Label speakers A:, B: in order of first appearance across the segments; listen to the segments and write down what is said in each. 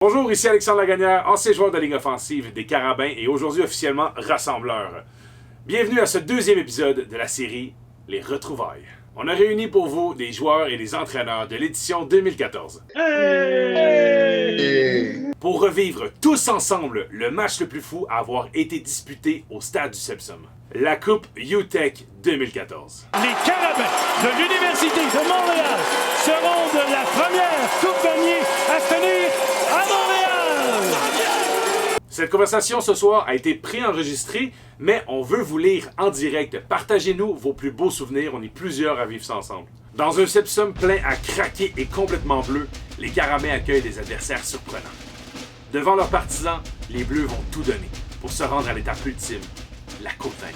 A: Bonjour, ici Alexandre Laganière, ancien joueur de Ligue offensive des Carabins et aujourd'hui officiellement rassembleur. Bienvenue à ce deuxième épisode de la série Les Retrouvailles. On a réuni pour vous des joueurs et des entraîneurs de l'édition 2014. Hey! Pour revivre tous ensemble le match le plus fou à avoir été disputé au stade du Sepsum. La Coupe UTEC 2014.
B: Les Carabins de l'Université de Montréal seront de la première Coupe Vanier à se tenir à Montréal.
A: Cette conversation ce soir a été préenregistrée, mais on veut vous lire en direct. Partagez-nous vos plus beaux souvenirs, on est plusieurs à vivre ça ensemble. Dans un Sepsum plein à craquer et complètement bleu, les Carabins accueillent des adversaires surprenants. Devant leurs partisans, les Bleus vont tout donner pour se rendre à l'étape ultime, la Coupe Vanier.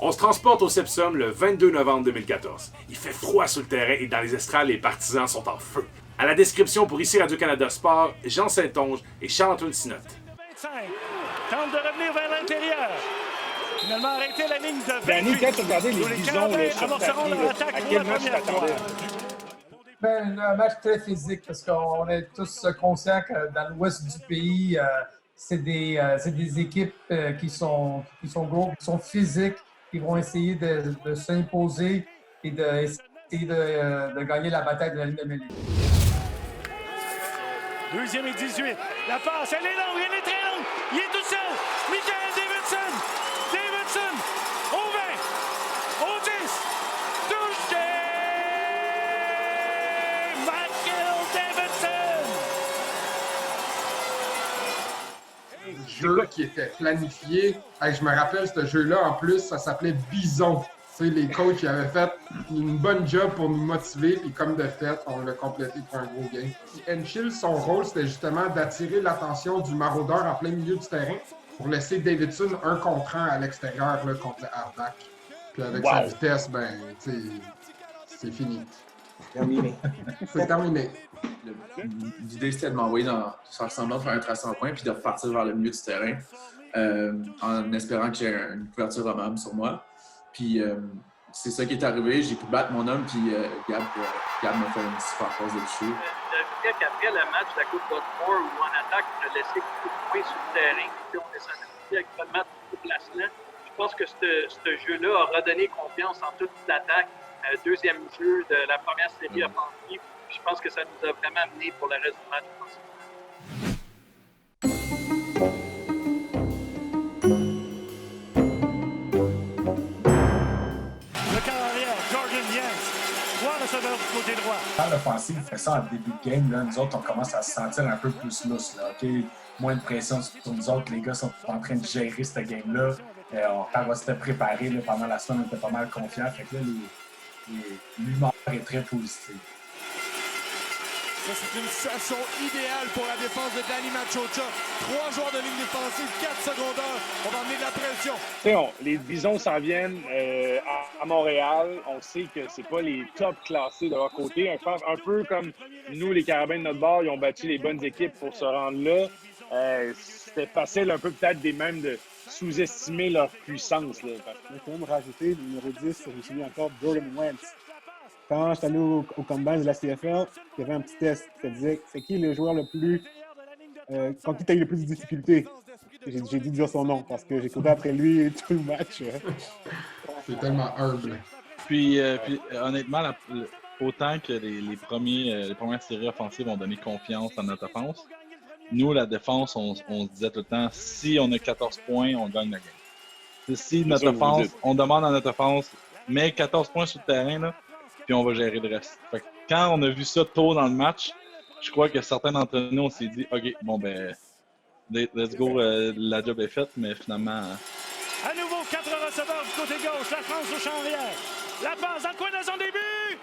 A: On se transporte au Sepsum le 22 novembre 2014. Il fait froid sur le terrain et dans les estrades, les partisans sont en feu. À la description pour ici Radio-Canada Sport, Jean Saint-Onge et Charles-Antoine Sinotte.
B: 25 tente de revenir vers l'intérieur. Finalement arrêté la ligne de 28.
C: Danny, quand tu regardais les
B: Les
C: Bisons
B: Carabins
C: sur
B: amorceront leur
C: papier,
B: attaque
C: à
B: pour
C: quel
B: la
C: match
B: première fois.
C: t'attendais?
D: Un match très physique parce qu'on est tous conscients que dans l'ouest du pays, c'est des équipes qui sont gros, qui sont physiques, qui vont essayer de s'imposer et de gagner la bataille de la ligne de mêlée.
B: Deuxième et 18. La passe, elle est longue, elle est très longue. Il est tout seul. Michael Davidson. Davidson au 20, au 10. Touché! Michael Davidson.
E: Jeu qui était planifié. Hey, je me rappelle ce jeu-là, en plus, ça s'appelait Bison. Tu sais, les coachs ils avaient fait une bonne job pour nous motiver, puis comme de fait, on l'a complété pour un gros game. Henschel, son rôle, c'était justement d'attirer l'attention du maraudeur en plein milieu du terrain pour laisser Davidson un contre un à l'extérieur là, contre le halfback. Puis avec sa vitesse, ben, tu sais, c'est fini.
F: Terminé.
E: C'est terminé.
F: L'idée, c'était de m'envoyer sur semblant de faire un tracé en point puis de repartir vers le milieu du terrain en espérant que j'ai une couverture hommable sur moi. Puis c'est ça qui est arrivé. J'ai pu battre mon homme puis Gab m'a fait une super passe de toucher.
G: Je dirais qu'après le match de la Coupe Baltimore où en attaque, on a laissé beaucoup de points sur le terrain puis on est sorti avec le match de placement. Je pense que ce jeu-là a redonné confiance en toute l'attaque. Deuxième jeu de la première série offensive. Je pense que ça nous a vraiment amené pour le reste du match.
B: Le quart arrière, Jordan Jens. Voir le sauveur du côté droit.
C: Quand l'offensive fait ça en début de game, là, nous autres, on commence à se sentir un peu plus lousse. Là, okay? Moins de pression sur nous autres. Les gars sont en train de gérer ce game-là. Quand on va se préparer là, pendant la semaine, on était pas mal confiants. Fait que là, l'humeur est très positive.
H: Ça, c'est une situation idéale pour la défense de Danny Machocha. 3 joueurs de ligne défensive, 4 secondaires. On va emmener de la pression.
I: Les Bisons s'en viennent à Montréal. On sait que c'est pas les top classés de leur côté. Je pense un peu comme nous, les Carabins de notre bord, ils ont battu les bonnes équipes pour se rendre là. C'était facile un peu peut-être des mêmes de sous-estimer leur puissance. Là.
J: Je vais quand même rajouter le numéro 10, je me souviens encore, Jordan Wentz. Quand je suis allé au combine de la CFL, il y avait un petit test qui disait c'est qui le joueur le plus. Contre qui tu as eu le plus de difficultés. J'ai dû dire son nom parce que j'ai couru après lui tout le match.
E: C'est tellement humble.
K: Puis honnêtement, autant que les premières séries offensives ont donné confiance à notre offense, nous, la défense, on se disait tout le temps, si on a 14 points, on gagne la game. Si notre
I: ça, vous
K: offense,
I: dites.
K: on demande à notre offense, mets 14 points sur le terrain, là, puis on va gérer le reste. Fait que quand on a vu ça tôt dans le match, je crois que certains d'entre nous, on s'est dit, OK, bon, ben, let's go, la job est faite, mais finalement.
B: À nouveau, 4 receveurs du côté gauche. La France au champ arrière. La passe dans le coin de son début.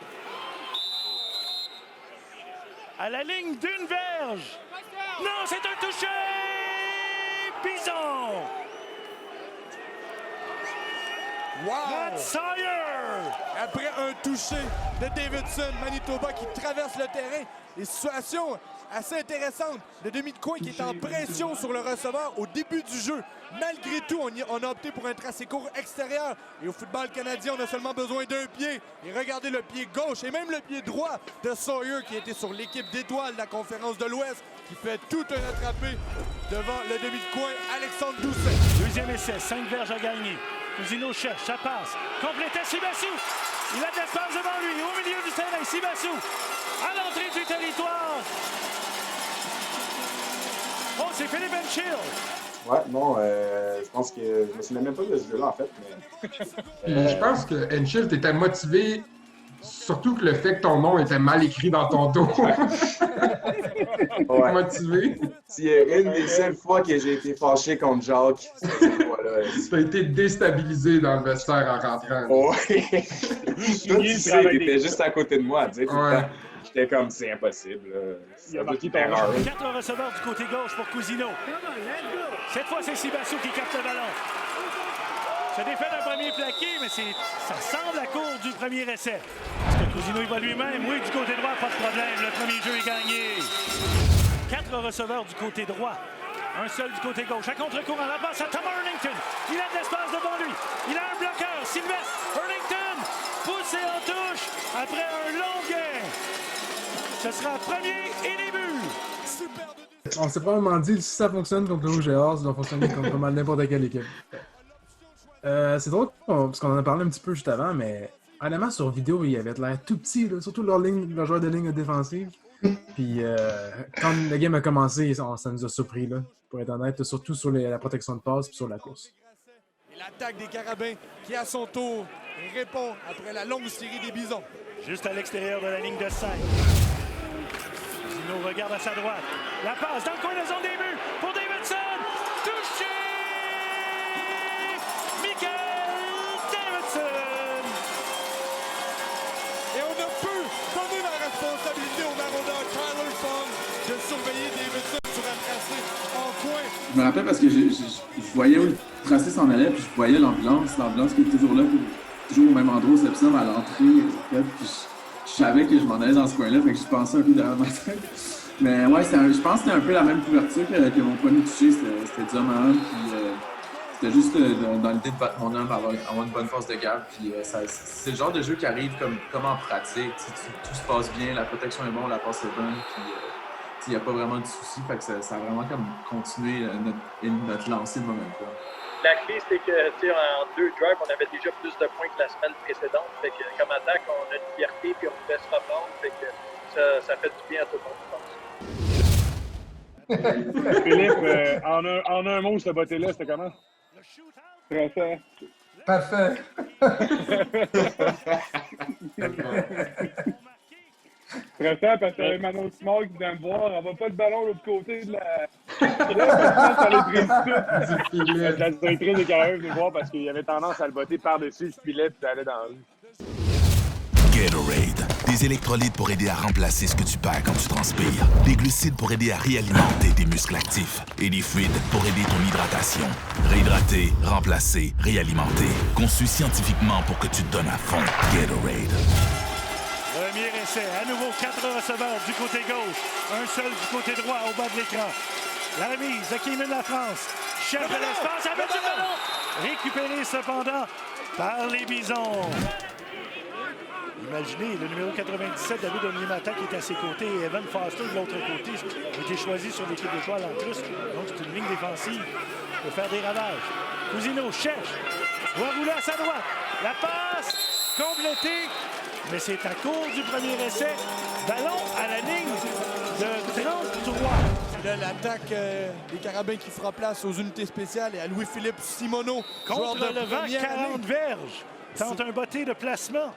B: À la ligne d'une verge. Non, c'est un touché. Bison.
H: Wow!
B: Matt Sawyer.
H: Après un touché de Davidson, Manitoba qui traverse le terrain. Des situations assez intéressantes. Le demi de coin qui est en pression sur le receveur au début du jeu. Malgré tout, on a opté pour un tracé court extérieur. Et au football canadien, on a seulement besoin d'un pied. Et regardez le pied gauche et même le pied droit de Sawyer qui était sur l'équipe d'étoiles de la conférence de l'Ouest, qui fait tout un rattrapé devant le demi de coin Alexandre Doucet.
B: Deuxième essai, 5 verges à gagner. Cousineau cherche, ça passe. Complété Sibassou. Il a de l'espace devant lui, au milieu du terrain. Sibassou, à l'entrée du territoire. Oh, c'est Philippe Henschel.
L: Ouais, non, je pense que je me souviens même pas de ce jeu-là, en fait. Mais,
E: Je pense que Henschel, t'étais motivé, surtout que le fait que ton nom était mal écrit dans ton dos.
L: Ouais.
E: Motivé.
L: S'il y a une des seules fois que j'ai été fâché contre Jacques, c'est cette fois-là.
E: T'as été déstabilisé dans le vestiaire en rentrant.
L: Ouais. Toi, tu sais, t'étais juste à côté de moi, tu sais, tout le temps. J'étais comme, c'est impossible.
I: Il a marqué ton nom.
B: 4 receveurs du côté gauche pour Cousineau. Cette fois, c'est Sibassou qui capte le ballon. Se défait d'un premier plaqué, mais ça semble à court du premier essai. Est-ce que Cousineau y va lui-même? Oui, du côté droit, pas de problème. Le premier jeu est gagné. 4 receveurs du côté droit. Un seul du côté gauche. À contre-courant, la passe à Tom Hurnington. Il a de l'espace devant lui. Il a un bloqueur. Sylvestre Hurnington poussé en touche après un long gain. Ce sera premier et début.
J: On s'est probablement dit, si ça fonctionne contre le Rouge et Or, ça doit fonctionner contre pas mal n'importe quelle équipe. C'est drôle, parce qu'on en a parlé un petit peu juste avant, mais honnêtement, sur vidéo, il avait l'air tout petit, là, surtout leur joueur de ligne défensive. Puis quand le game a commencé, ça nous a surpris, là, pour être honnête, surtout sur la protection de passe et sur la course.
H: Et l'attaque des Carabins qui, à son tour, répond après la longue série des Bisons.
B: Juste à l'extérieur de la ligne de 5. Cousineau regarde à sa droite. La passe dans le coin de son début pour Davidson. Touché! Michael Davidson!
H: Et on a pu donner la responsabilité au maraudeur Tyler Fong de surveiller Davidson sur un tracé en coin.
F: Je me rappelle parce que je voyais où le tracé s'en allait, puis je voyais l'ambulance qui est toujours là, toujours au même endroit au Sepsum à l'entrée. Puis je savais que je m'en allais dans ce coin-là, fait que je pensais un peu derrière ma tête. Mais ouais, je pense que c'était un peu la même couverture que mon premier touché, c'était du homme à homme, puis c'était juste dans l'idée de battre mon homme, avoir une bonne force de garde, puis c'est le genre de jeu qui arrive comme en pratique. Tout se passe bien, la protection est bonne, la passe est bonne, puis il n'y a pas vraiment de soucis, fait que ça a vraiment comme continué notre lancée de momentum.
G: La clé, c'est que en 2 drives, on avait déjà plus de points que la semaine précédente. Fait que comme attaque, on a une fierté puis on pouvait se reprendre. Fait que ça fait du bien à tout le monde, je pense.
I: Philippe, en un mot, ce botté-là, c'était comment? Très fait.
D: Parfait.
I: Très fait, parce que Manon Simard qui vient me voir, on va pas de ballon de l'autre côté de la... La directrice des Carabins venait me voir parce qu'il avait tendance à le botter par-dessus le filet puis d'aller dans la rue.
M: Gatorade, des électrolytes pour aider à remplacer ce que tu perds quand tu transpires, des glucides pour aider à réalimenter tes muscles actifs et des fluides pour aider ton hydratation. Réhydrater, remplacer, réalimenter. Conçu scientifiquement pour que tu te donnes à fond. Gatorade.
B: Premier essai, à nouveau 4 receveurs du côté gauche, un seul du côté droit au bas de l'écran. La remise de Kémin de la France. Chef de l'espace avec du ballon. Récupéré cependant par les Bisons. Imaginez, le numéro 97, David Onyemata, qui est à ses côtés, et Evan Foster de l'autre côté, a été choisi sur l'équipe d'étoiles en plus. Donc, c'est une ligne défensive qui peut faire des ravages. Cousineau cherche, doit rouler à sa droite. La passe complétée, mais c'est à cause du premier essai. Ballon à la ligne de 33.
H: là, l'attaque des Carabins qui fera place aux unités spéciales et à Louis-Philippe Simoneau.
B: Contre le vent, 40 verges. Tente un botté de placement.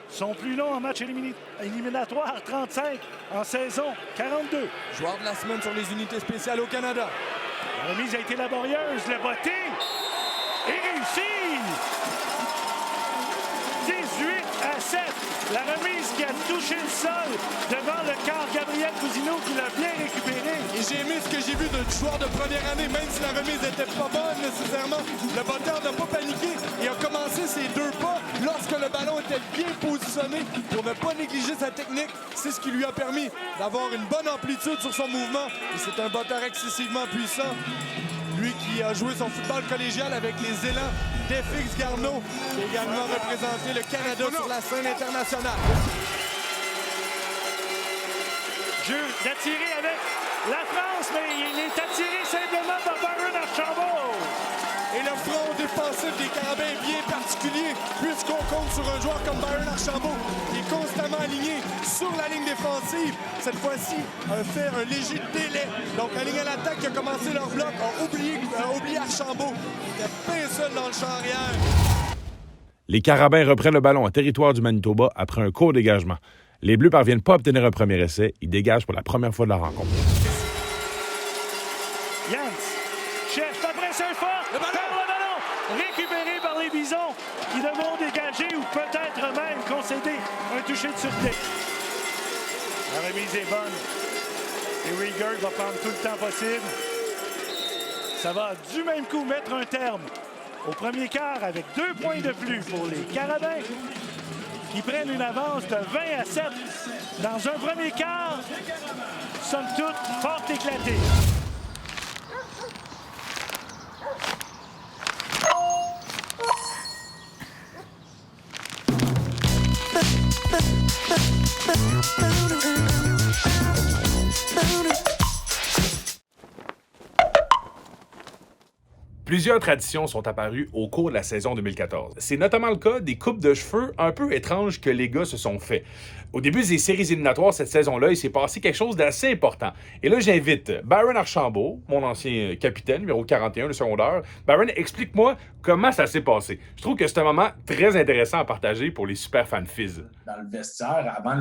B: Son plus long en match éliminatoire, 35. En saison, 42.
H: Joueur de la semaine sur les unités spéciales au Canada.
B: La remise a été laborieuse. Le botté est réussi. 18-7. La remise qui a touché le sol devant le quart Gabriel Cousineau qui l'a bien récupéré.
H: Et j'ai aimé ce que j'ai vu de joueur de première année, même si la remise n'était pas bonne nécessairement. Le batteur n'a pas paniqué et a commencé ses 2 pas lorsque le ballon était bien positionné pour ne pas négliger sa technique. C'est ce qui lui a permis d'avoir une bonne amplitude sur son mouvement. Et c'est un batteur excessivement puissant. Lui qui a joué son football collégial avec les élans d'FX Garneau, qui a également représenté le Canada sur la scène internationale.
B: Jeu d'attirer avec la France, mais il est attiré simplement par Byron Archambault.
H: Et le front défensif des Carabins est bien particulier, puisqu'on compte sur un joueur comme Byron Archambault, qui est constamment aligné sur la ligne défensive. Cette fois-ci, a fait un léger délai. Donc la ligne à l'attaque qui a commencé leur bloc a oublié Archambault. Il était bien seul dans le champ arrière.
A: Les Carabins reprennent le ballon en territoire du Manitoba après un court dégagement. Les Bleus parviennent pas à obtenir un premier essai. Ils dégagent pour la première fois de la rencontre.
B: Jans cherche la pression forte. Le ballon récupéré par les Bisons qui devront dégager ou peut-être même concéder un toucher de sûreté. La remise est bonne. Et Rieger va prendre tout le temps possible. Ça va du même coup mettre un terme au premier quart avec 2 points de plus pour les Carabins qui prennent une avance de 20-7 dans un premier quart, somme toute, fort éclaté.
A: Plusieurs traditions sont apparues au cours de la saison 2014. C'est notamment le cas des coupes de cheveux un peu étranges que les gars se sont fait. Au début des séries éliminatoires cette saison-là, il s'est passé quelque chose d'assez important. Et là, j'invite Byron Archambault, mon ancien capitaine, numéro 41, le secondaire. Byron, explique-moi comment ça s'est passé. Je trouve que c'est un moment très intéressant à partager pour les super fans Fizz.
C: Dans le vestiaire, avant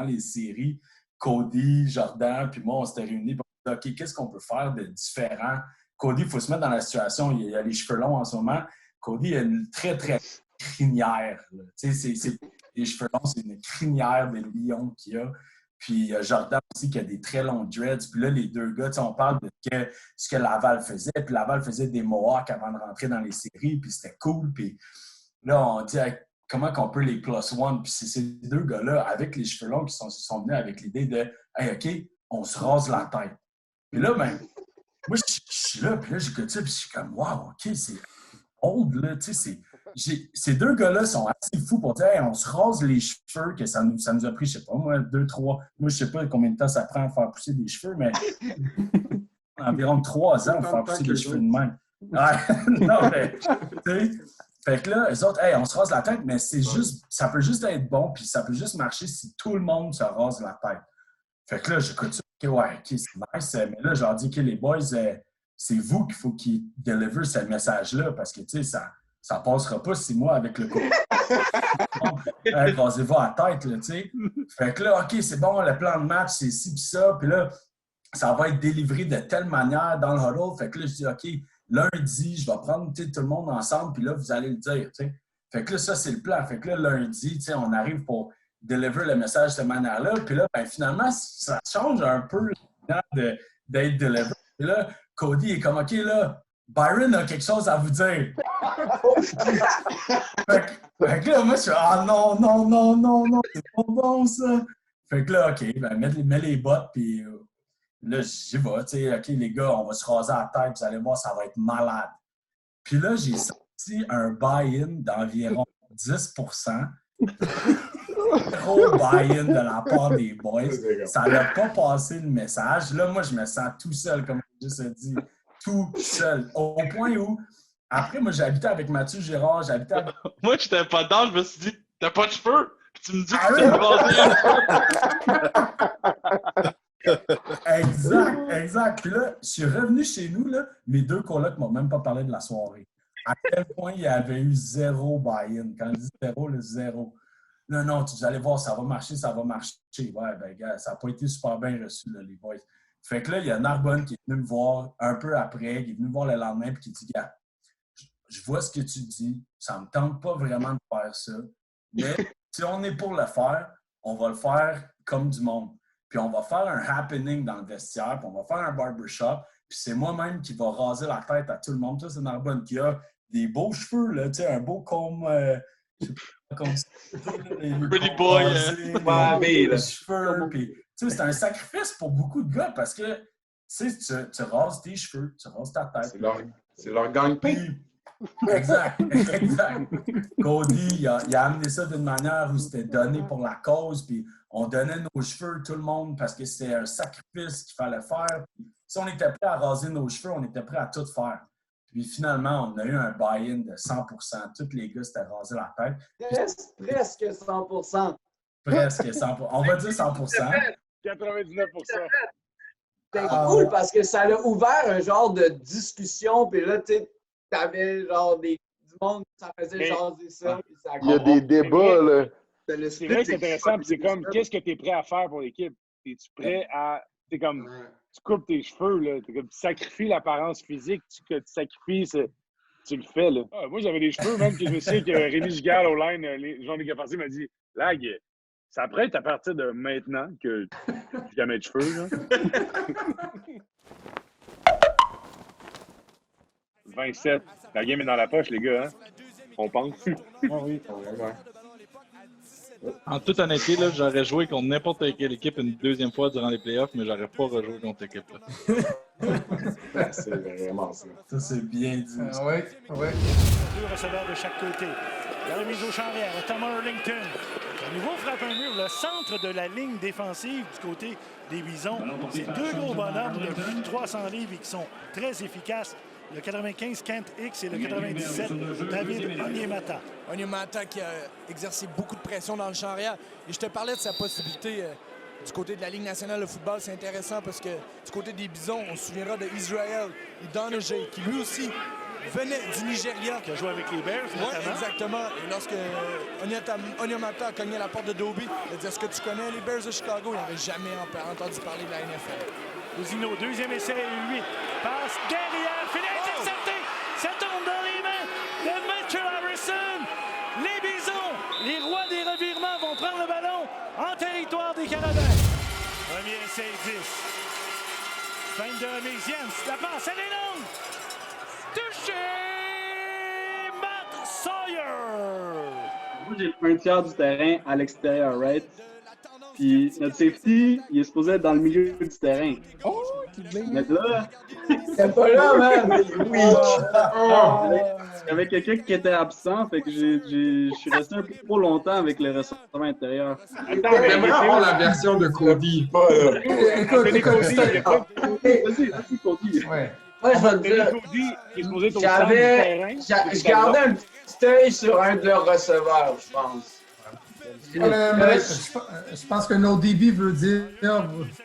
C: les séries, Cody, Jordan, puis moi, on s'était réunis pour dire, OK, qu'est-ce qu'on peut faire de différent? Cody, il faut se mettre dans la situation. Il a les cheveux longs en ce moment. Cody a une très, très crinière. Les cheveux longs, c'est une crinière de lion qu'il a. Puis Jordan aussi qui a des très longs dreads. Puis là, les deux gars, on parle de ce que Laval faisait. Puis Laval faisait des mohawks avant de rentrer dans les séries. Puis c'était cool. Puis là, on dit comment qu'on peut les plus one. Puis c'est ces deux gars-là, avec les cheveux longs, qui sont venus avec l'idée de « Hey, OK, on se rase la tête. » Puis là, ben, moi, je suis là, puis là, j'écoute ça, puis je suis comme, wow, OK, c'est old, là, tu sais, ces deux gars-là sont assez fous pour dire, hey, on se rase les cheveux, que ça nous a pris, je sais pas, moi, 2, 3, moi, je sais pas combien de temps ça prend à faire pousser des cheveux, mais environ 3 ans pour faire pousser des cheveux de même. Non, mais, tu sais, fait que là, eux autres, hey, on se rase la tête, mais c'est juste, ça peut juste être bon, puis ça peut juste marcher si tout le monde se rase la tête. Fait que là, j'écoute ça. OK, ouais, OK, c'est nice. Mais là, je leur dis, OK, les boys, c'est vous qu'il faut qu'ils deliver ce message-là parce que, tu sais, ça passera pas 6 mois avec le coup. Rasez-vous à la tête, là, tu sais. Fait que là, OK, c'est bon, le plan de match, c'est ci pis ça. Puis là, ça va être délivré de telle manière dans le huddle. Fait que là, je dis, OK, lundi, je vais prendre tout le monde ensemble, puis là, vous allez le dire, tu sais. Fait que là, ça, c'est le plan. Fait que là, lundi, tu sais, on arrive pour deliver le message de cette manière-là. Puis là, ben, finalement, ça change un peu d'être delivered. Puis là, Cody est comme, OK, là, Byron a quelque chose à vous dire. fait que là, moi, je suis, ah non, c'est pas bon, ça. Fait que là, OK, ben, mets les bottes, puis là, j'y vais, tu sais, OK, les gars, on va se raser la tête, vous allez voir, ça va être malade. Puis là, j'ai senti un buy-in d'environ 10%. Gros buy-in de la part des boys. Ça n'a pas passé le message. Là, moi, je me sens tout seul, comme je te dis. Tout seul. Au point où, après, moi, j'habitais avec Mathieu Girard, j'habitais avec...
K: Moi, je n'étais pas dedans, je me suis dit, t'as pas de cheveux? Puis tu me dis que tu t'es rasé.
C: Exact. Puis là, je suis revenu chez nous, là, mes 2 colocs ne m'ont même pas parlé de la soirée. À quel point il y avait eu 0 buy-in. Quand je dis 0, le 0. Non, tu allez voir, ça va marcher. Ouais, ben, gars, ça n'a pas été super bien reçu, là, les boys. Fait que là, il y a Narbonne qui est venu me voir un peu après, qui est venu me voir le lendemain, puis qui dit, gars, je vois ce que tu dis, ça ne me tente pas vraiment de faire ça, mais si on est pour le faire, on va le faire comme du monde. Puis on va faire un happening dans le vestiaire, puis on va faire un barbershop, puis c'est moi-même qui va raser la tête à tout le monde. Ça, c'est Narbonne qui a des beaux cheveux, là, tu sais, un beau comb, je sais pas comment c'est.
K: Pretty boy,
C: les cheveux, puis tu sais, c'est un sacrifice pour beaucoup de gars parce que, tu sais, tu rases tes cheveux, tu rases ta tête.
L: C'est leur gagne-pain.
C: Exact. Cody, il a amené ça d'une manière où c'était donné pour la cause, puis on donnait nos cheveux, tout le monde, parce que c'était un sacrifice qu'il fallait faire. Puis, si on était prêt à raser nos cheveux, on était prêt à tout faire. Puis finalement, on a eu un buy-in de 100%. Tous les gars s'étaient rasés la tête.
N: Presque 100%.
C: Presque 100%. On va dire 100%.
I: 99%.
N: C'était cool parce que ça a ouvert un genre de discussion. Puis là, tu sais, t'avais genre du monde, ça faisait jaser ça. Puis ça
O: il y a des débats, là.
I: C'est vrai que c'est intéressant. Puis c'est comme, qu'est-ce que tu es prêt à faire pour l'équipe? Es-tu prêt à. C'est comme, tu coupes tes cheveux, là. Comme, tu sacrifies l'apparence physique, tu sacrifies, tu le fais, là. Ah, moi, j'avais des cheveux, même que je me souviens que Rémi Giguère, au line, Jean-Luc Gaparty m'a dit, Lag, ça prête à partir de maintenant que j'ai jamais de cheveux, là. 27. La game est dans la poche, les gars, hein? On pense.
J: Ah oui.
K: En toute honnêteté, là, j'aurais joué contre n'importe quelle équipe une deuxième fois durant les playoffs, mais j'aurais pas rejoué contre cette équipe-là.
L: C'est vraiment ça.
C: Ça, c'est bien dit.
D: Oui.
B: 2 receveurs de chaque côté. La remise au champ arrière, Thomas Arlington. À nouveau frappe un mur, le centre de la ligne défensive du côté des Bisons. C'est 2 gros bonhommes de plus de 300 livres et qui sont très efficaces. Le 95, Kent Hicks, et le 97, David Onyemata.
H: Onyemata qui a exercé beaucoup de pression dans le champ arrière. Et je te parlais de sa possibilité du côté de la Ligue nationale de football. C'est intéressant parce que du côté des Bisons, on se souviendra de Israel Idonije, qui lui aussi venait du Nigeria.
B: Qui a joué avec les Bears, notamment.
H: Oui, exactement. Et lorsque Onyemata a cogné à la porte de Dobie, il a dit « Est-ce que tu connais les Bears de Chicago? » Il n'avait jamais entendu parler de la NFL.
B: Cousineau, deuxième essai, 8. Passe derrière, filet intercepté. Ça tombe dans les mains de Mitchell Harrison. Les Bisons, les rois des revirements, vont prendre le ballon en territoire des Carabins. Premier essai, 10. Fin de remise, Jens. La passe, elle est longue. Touché! Matt Sawyer.
P: Moi, j'ai un tiers du terrain à l'extérieur, right? Puis notre safety, il est supposé être dans le milieu du terrain.
H: Oh,
P: mais là...
N: C'est pas là, man! Oui!
P: Il y avait quelqu'un qui était absent, fait que je suis resté un peu trop longtemps avec le receveur intérieur.
E: J'aimerais avoir la version de Cody.
I: Écoute, Cody.
P: Vas-y, Cody.
N: Ouais. Moi, je vais te dire,
I: Cody qui est supposé être au centre du terrain.
N: je gardais un petit œil sur un de leurs receveurs, je pense.
D: Je pense que No DB veut dire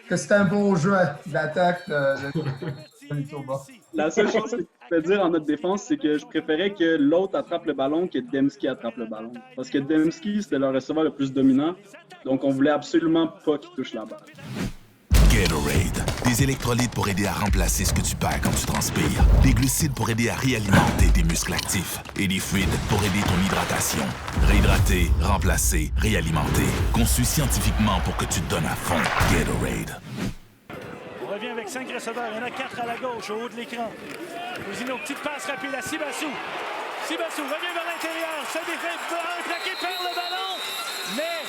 D: que c'est un beau jeu d'attaque de Manitoba.
P: La seule chose que je peux dire en notre défense, c'est que je préférais que l'autre attrape le ballon que Dembski attrape le ballon. Parce que Dembski, c'était le receveur le plus dominant. Donc, on voulait absolument pas qu'il touche la balle.
M: Gatorade, des électrolytes pour aider à remplacer ce que tu perds quand tu transpires, des glucides pour aider à réalimenter tes muscles actifs et des fluides pour aider ton hydratation. Réhydrater, remplacer, réalimenter. Conçu scientifiquement pour que tu te donnes à fond. Gatorade.
B: On revient avec 5 receveurs. Il y en a 4 à la gauche, au haut de l'écran. Cousineau, petite passe rapide à Sibassou. Sibassou revient vers l'intérieur. Se défait, plaqué, perd le ballon. Mais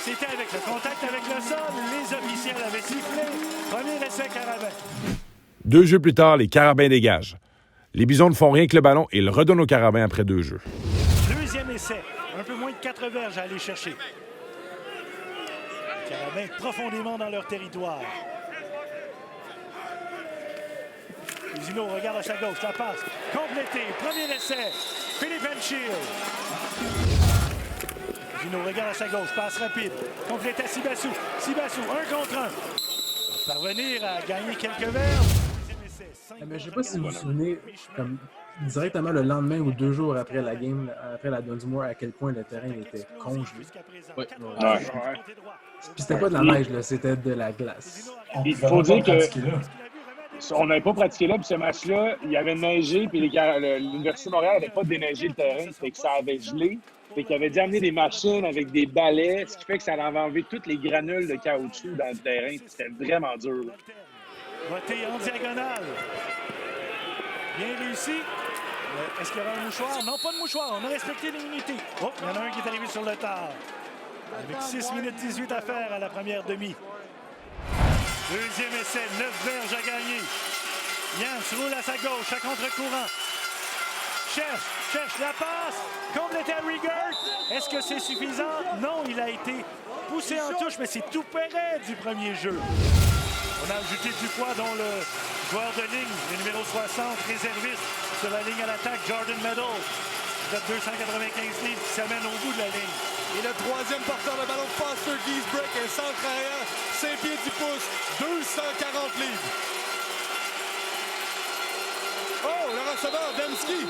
B: c'était avec le contact avec le sol. Les officiels avaient sifflé. Premier essai Carabin.
A: 2 jeux plus tard, les Carabins dégagent. Les Bisons ne font rien que le ballon et ils le redonnent aux Carabins après 2 jeux.
B: Deuxième essai. Un peu moins de 4 verges à aller chercher. Les Carabins profondément dans leur territoire. Cousineau regarde à sa gauche. La passe complétée. Premier essai. Philippe Henschel. Cousineau regarde à sa gauche. Passe rapide. Complète à Sibassou. Sibassou, 1 contre 1. parvenir à gagner quelques verges.
O: Mais je ne sais pas si vous vous souvenez, comme directement le lendemain ou 2 jours après la game, après la Dunsmore, à quel point le terrain était congelé.
I: Oui.
O: Puis c'était pas de la neige, là, c'était de la glace.
I: Il faut dire que on n'avait pas pratiqué là, puis ce match-là, il y avait neigé, puis l'Université de Montréal n'avait pas déneigé le terrain, fait que ça avait gelé. Fait qu'il avait dû amener des machines avec des balais, ce qui fait que ça avait enlevé toutes les granules de caoutchouc dans le terrain. C'était vraiment dur.
B: Voté en diagonale. Bien réussi. Est-ce qu'il y aura un mouchoir? Non, pas de mouchoir. On a respecté l'immunité. Oh, il y en a un qui est arrivé sur le tard. Avec 6 minutes 18 à faire à la première demi. Deuxième essai, 9 verges à gagner. Jans roule à sa gauche, à contre-courant. Cherche la passe. Complété à Rieger. Est-ce que c'est suffisant? Non, il a été poussé en touche, mais c'est tout près du premier jeu. On a ajouté du poids, dont le joueur de ligne, le numéro 60, réserviste sur la ligne à l'attaque, Jordan Meadows, de 295 livres, qui s'amène au bout de la ligne.
H: Et le troisième porteur de ballon, Foster Giesbrecht, un centre arrière, 5 pieds 10 pouces, 240 livres. Oh, le receveur, Demski.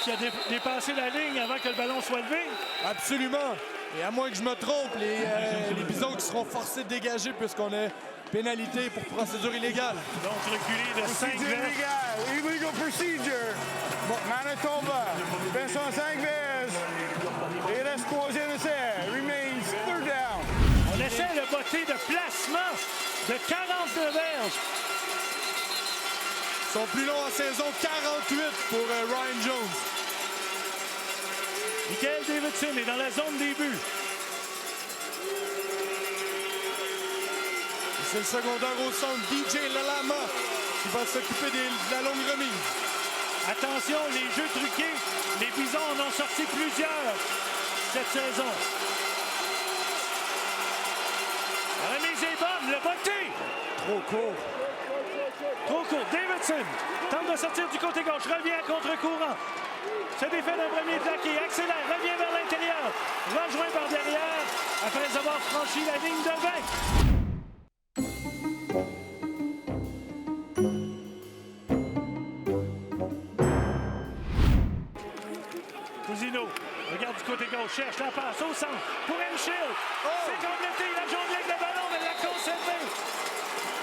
B: Qui a dépassé la ligne avant que le ballon soit levé.
H: Absolument. Et à moins que je me trompe, les Bisons qui seront forcés de dégager puisqu'on a pénalité pour procédure illégale.
B: Donc reculé de 5 verges.
Q: Illegal procedure. Manitoba, passe en 5 verges. Et reste troisième essai. Remains third down.
B: On essaie le botté de placement de 42 verges.
H: Son plus long en saison, 48 pour Ryan Jones.
B: Michael Davidson est dans la zone des buts.
H: C'est le secondaire au centre, DJ Lalama, qui va s'occuper de la longue remise.
B: Attention, les jeux truqués, les Bisons en ont sorti plusieurs cette saison. La remise est bonne, le botté.
H: Trop court.
B: Trop court. Davidson tente de sortir du côté gauche, revient à contre-courant. Se défait d'un premier plaqué, accélère, revient vers l'intérieur, rejoint par derrière après avoir franchi la ligne de 20. Cousino regarde du côté gauche, cherche la passe au centre pour Henshill. C'est complété, il a jonglé avec le ballon, mais l'a conservé.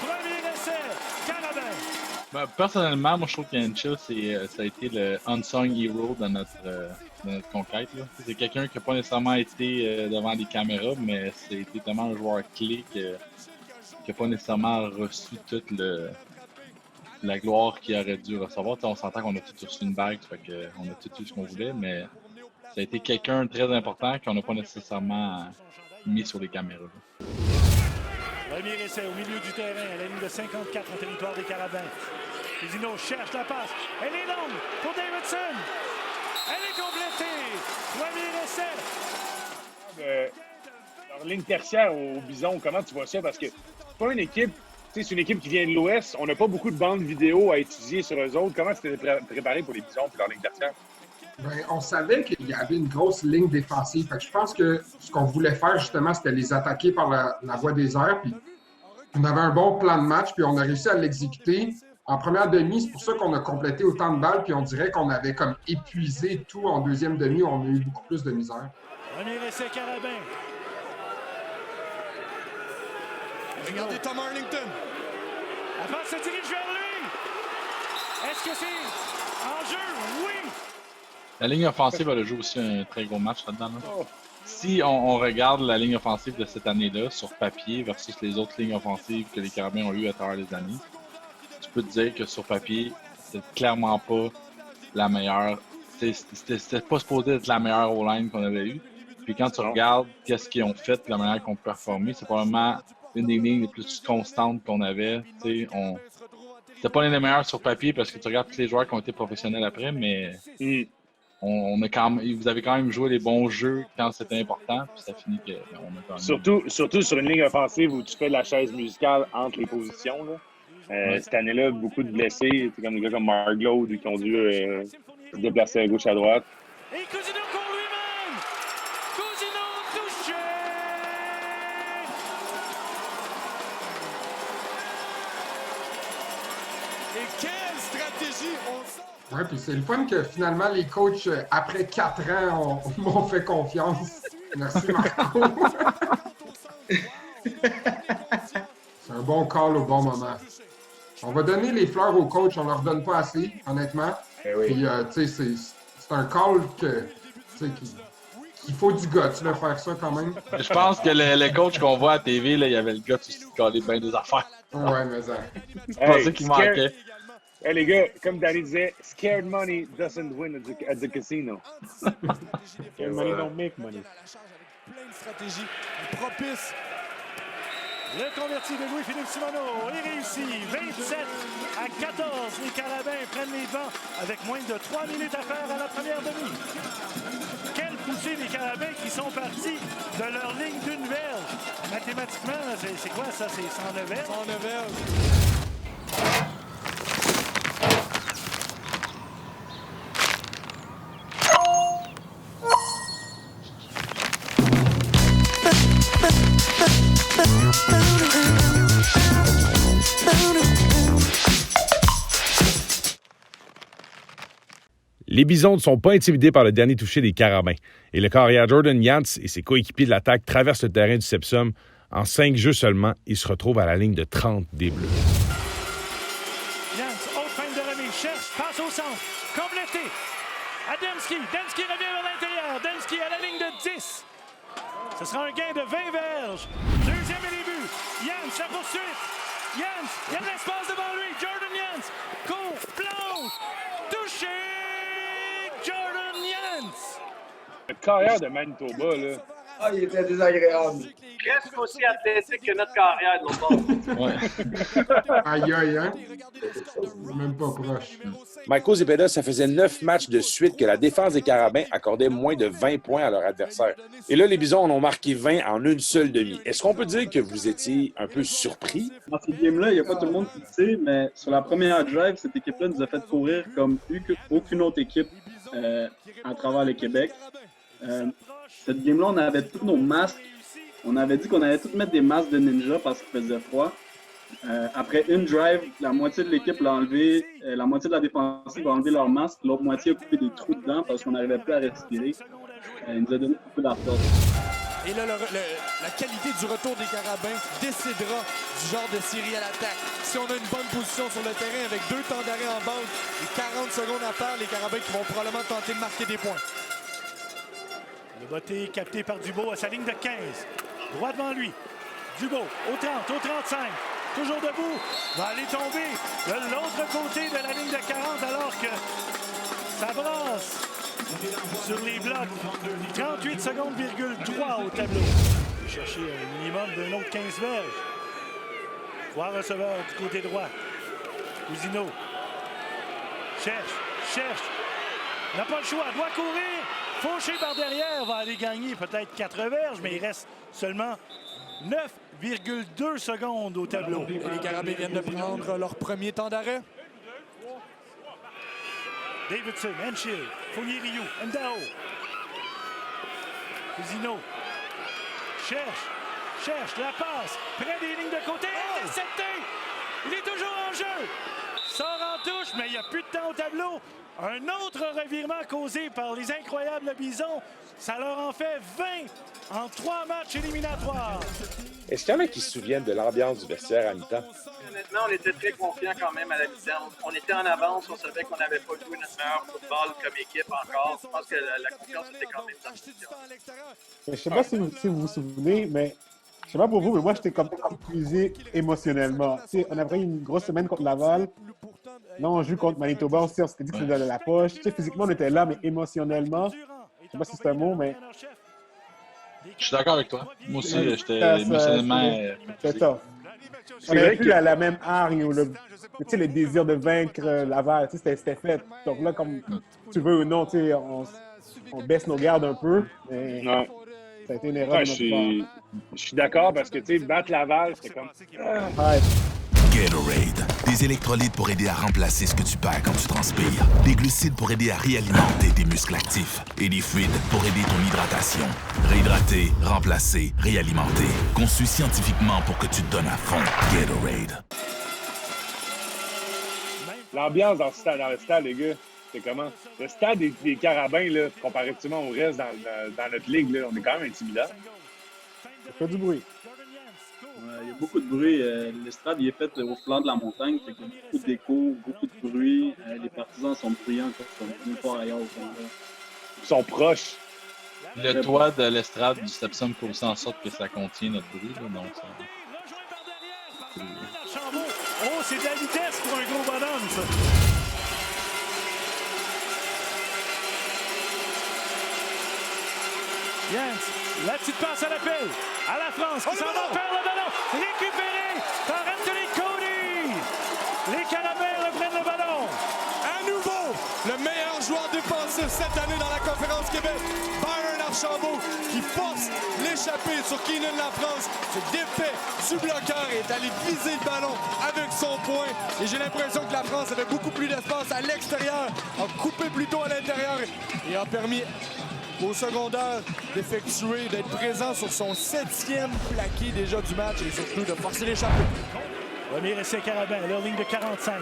B: Premier essai, Carabin.
K: Ben, personnellement, moi je trouve qu'Henshill, ça a été le unsung hero de notre conquête. C'est quelqu'un qui n'a pas nécessairement été devant les caméras, mais c'était tellement un joueur clé qui n'a pas nécessairement reçu toute la gloire qu'il aurait dû recevoir. T'sais, on s'entend qu'on a tous reçu une bague, fait qu'on a tout eu ce qu'on voulait, mais ça a été quelqu'un de très important qu'on n'a pas nécessairement mis sur les caméras.
B: Premier essai au milieu du terrain, à la ligne de 54 en territoire des Carabins. Cousino cherche la passe. Elle est longue pour Davidson. Elle est complétée. Premier essai.
I: Leur ligne tertiaire au Bison, comment tu vois ça? Parce que c'est pas une équipe, c'est une équipe qui vient de l'Ouest. On n'a pas beaucoup de bandes vidéo à étudier sur eux autres. Comment tu t'es préparé pour les Bisons et leur ligne tertiaire?
E: Ben, on savait qu'il y avait une grosse ligne défensive. Fait que je pense que ce qu'on voulait faire, justement, c'était les attaquer par la voie des airs. Puis on avait un bon plan de match, puis on a réussi à l'exécuter. En première demi, c'est pour ça qu'on a complété autant de balles, puis on dirait qu'on avait comme épuisé tout en deuxième demi, où on a eu beaucoup plus de misère.
B: Premier essai, Carabin.
H: Regardez Tom Arlington.
B: La passe se dirige vers lui. Est-ce que c'est en jeu? Oui.
K: La ligne offensive a joué aussi un très gros match là-dedans. Là. Si on regarde la ligne offensive de cette année-là sur papier versus les autres lignes offensives que les Carabins ont eues à travers les années, tu peux te dire que sur papier, c'est clairement pas la meilleure. C'était pas supposé être la meilleure O-line qu'on avait eue. Puis quand tu regardes qu'est-ce qu'ils ont fait, la manière qu'on performait, c'est probablement une des lignes les plus constantes qu'on avait. C'était pas l'une des meilleures sur papier parce que tu regardes tous les joueurs qui ont été professionnels après, mais vous avez quand même joué les bons jeux quand c'était important, puis ça finit que on a quand même...
I: Surtout sur une ligne offensive où tu fais de la chaise musicale entre les positions. Là. Cette année-là, beaucoup de blessés, c'est comme des gars comme Marglow qui ont dû se déplacer à gauche à droite.
B: Et Cousino pour lui-même! Cousino touché!
H: Et quelle stratégie!
E: Ouais, puis c'est le fun que finalement les coachs, après 4 ans, m'ont fait confiance. Merci Marco. C'est un bon call au bon moment. On va donner les fleurs aux coachs, on leur donne pas assez, honnêtement. Puis, tu sais, c'est un call que, il faut du guts de faire ça quand même.
K: Je pense que le coach qu'on voit à TV, là, il y avait le gars qui se calait bien des affaires.
E: Ouais, mais ça.
K: C'est pas ça qui manquait.
I: Hey, les gars, comme Danny disait, scared money doesn't win at the casino.
J: Scared money don't make money.
H: Plein de stratégies propices.
B: Le converti de Louis-Philippe Simoneau est réussi. 27-14. Les Carabins prennent les devants avec moins de 3 minutes à faire à la première demi. Quelle poussée des Carabins qui sont partis de leur ligne d'une verge. Mathématiquement, c'est quoi ça? C'est 109 verges?
H: 109 verges.
A: Les Bisons ne sont pas intimidés par le dernier touché des Carabins. Et le carrière Jordan Yance et ses coéquipiers de l'attaque traversent le terrain du Sepsum. En 5 jeux seulement, ils se retrouvent à la ligne de 30 des Bleus.
B: Yance, haute fin de remise, cherche, passe au centre, complété. À Demski. Demski revient vers l'intérieur. Demski à la ligne de 10. Ce sera un gain de 20 verges. Deuxième et début. Yance, la poursuite. Yance, il y a de l'espace devant lui. Jordan Yance, court, plonge, touché. Jordan Yance.
I: Le carrière de Manitoba, là.
N: Ah, il était désagréable.
G: Presque aussi athlétique que notre carrière de l'autre bord.
E: Aïe, aïe, hein? Même pas proche.
R: Michael Zepeda, ça faisait 9 matchs de suite que la défense des Carabins accordait moins de 20 points à leur adversaire. Et là, les Bisons en ont marqué 20 en une seule demi. Est-ce qu'on peut dire que vous étiez un peu surpris?
P: Dans cette game-là, il n'y a pas tout le monde qui le sait, mais sur la première drive, cette équipe-là nous a fait courir comme aucune autre équipe à travers le Québec. Cette game-là, on avait tous nos masques. On avait dit qu'on allait tous mettre des masques de ninja parce qu'il faisait froid. Après une drive, la moitié de l'équipe l'a enlevé, la moitié de la défensive a enlevé leur masque, l'autre moitié a coupé des trous dedans parce qu'on n'arrivait plus à respirer. Il nous a donné un peu d'arthrose.
H: Et là, la qualité du retour des Carabins décidera du genre de série à l'attaque. Si on a une bonne position sur le terrain avec 2 temps d'arrêt en bande et 40 secondes à faire, les Carabins qui vont probablement tenter de marquer des points.
B: Le botté capté par Dubois à sa ligne de 15. Droit devant lui. Dubois au 30, au 35. Toujours debout. Va aller tomber de l'autre côté de la ligne de 40 alors que ça brasse sur les blocs. 38 secondes, 3 au tableau. Il va chercher un minimum d'un autre 15 verges. 3 receveurs du côté droit. Cousineau cherche. N'a pas le choix, doit courir. Fauché par derrière, va aller gagner peut-être 4 verges, mais il reste seulement 9,2 secondes au tableau.
H: Et les Carabins viennent de prendre leur premier temps d'arrêt.
B: Davidson, Henschel, Fournier-Rioux, Ndao. Cousineau cherche la passe, près des lignes de côté, intercepté. Il est toujours en jeu. Sort en touche, mais il n'y a plus de temps au tableau. Un autre revirement causé par les incroyables Bisons. Ça leur en fait 20 en 3 matchs éliminatoires.
R: Est-ce qu'il y en a qui se souviennent de l'ambiance du vestiaire à mi-temps?
G: Honnêtement, on était très confiants quand même à la mi-temps. On était en avance, on savait qu'on n'avait pas joué notre meilleur football comme équipe encore. Je pense que la confiance était quand même dans le studio.
J: Je ne sais pas si vous vous souvenez, mais je sais pas pour vous, mais moi, j'étais comme épuisé émotionnellement. T'sais, on a pris une grosse semaine contre Laval. Là, on joue contre Manitoba. On s'était dit que c'était de la poche. T'sais, physiquement, on était là, mais émotionnellement, je sais pas si c'est un mot, mais...
K: Je suis d'accord avec toi. Moi aussi, j'étais émotionnellement...
J: C'est ça. On avait plus la même hargne ou le désir de vaincre Laval. C'était fait. Donc là, comme tu veux ou non, on baisse nos gardes un peu. Mais
I: non.
J: Ça a été une erreur de notre part.
I: Je suis d'accord parce que, tu sais, battre Laval, c'était comme...
M: Gatorade, des électrolytes pour aider à remplacer ce que tu perds quand tu transpires. Des glucides pour aider à réalimenter tes muscles actifs. Et des fluides pour aider ton hydratation. Réhydrater, remplacer, réalimenter. Conçu scientifiquement pour que tu te donnes à fond. Gatorade.
I: L'ambiance dans le stade, les gars, c'est comment? Le stade des Carabins, là, comparativement au reste dans notre ligue, là, on est quand même intimidant.
J: Ça fait du bruit.
P: Il y a beaucoup de bruit. L'estrade il est fait au flanc de la montagne. Fait qu'il y a beaucoup d'écho, beaucoup de bruit. Les partisans sont bruyants comme nulle part ailleurs au Canada.
I: Ils sont proches.
K: Le toit de l'estrade du Stepson fait aussi en sorte que ça contient notre bruit. Là, donc ça...
B: Oh, c'est de la vitesse pour un gros bonhomme, ça. Jens, la petite passe à l'appel. À la France, qui s'en va faire le ballon. Récupéré par Anthony Cody. Les Carabins reprennent le ballon.
H: À nouveau, le meilleur joueur défensif cette année dans la Conférence Québec, Byron Archambault, qui force l'échappée sur Keenan Lafrance, se défait du bloqueur et est allé viser le ballon avec son poing. Et j'ai l'impression que la France avait beaucoup plus d'espace à l'extérieur, a coupé plutôt à l'intérieur et a permis au secondaire d'effectuer, d'être présent sur son 7e plaqué déjà du match et surtout de forcer l'échappée.
B: Premier essai Carabin, leur ligne de 45.